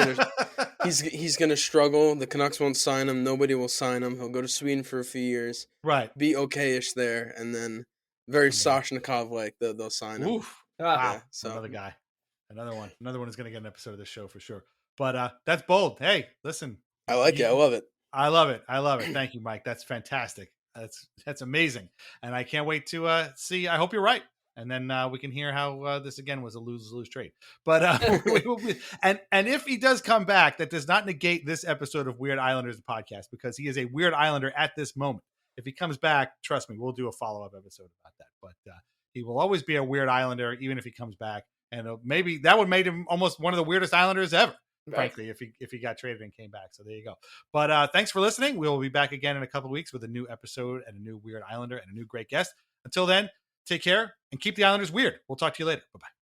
H: gonna struggle. The Canucks won't sign him. Nobody will sign him. He'll go to Sweden for a few years.
F: Right.
H: Be okay-ish there, and then very Soshnikov like they'll sign him.
F: Oof.
H: Wow.
F: Yeah, so another guy. Another one is gonna get an episode of this show for sure. But that's bold. Hey, listen.
H: I like it. I love it.
F: I love it. Thank you, Mike. That's fantastic. That's amazing. And I can't wait to see. I hope you're right. And then we can hear how this again was a lose-lose trade. But we will be, and if he does come back, that does not negate this episode of Weird Islanders podcast, because he is a Weird Islander at this moment. If he comes back, trust me, we'll do a follow-up episode about that. But he will always be a Weird Islander, even if he comes back. And maybe that would make him almost one of the weirdest Islanders ever. Right. Frankly, if he got traded and came back. So there you go. But thanks for listening. We will be back again in a couple of weeks with a new episode and a new Weird Islander and a new great guest. Until then, take care and keep the Islanders weird. We'll talk to you later. Bye-bye.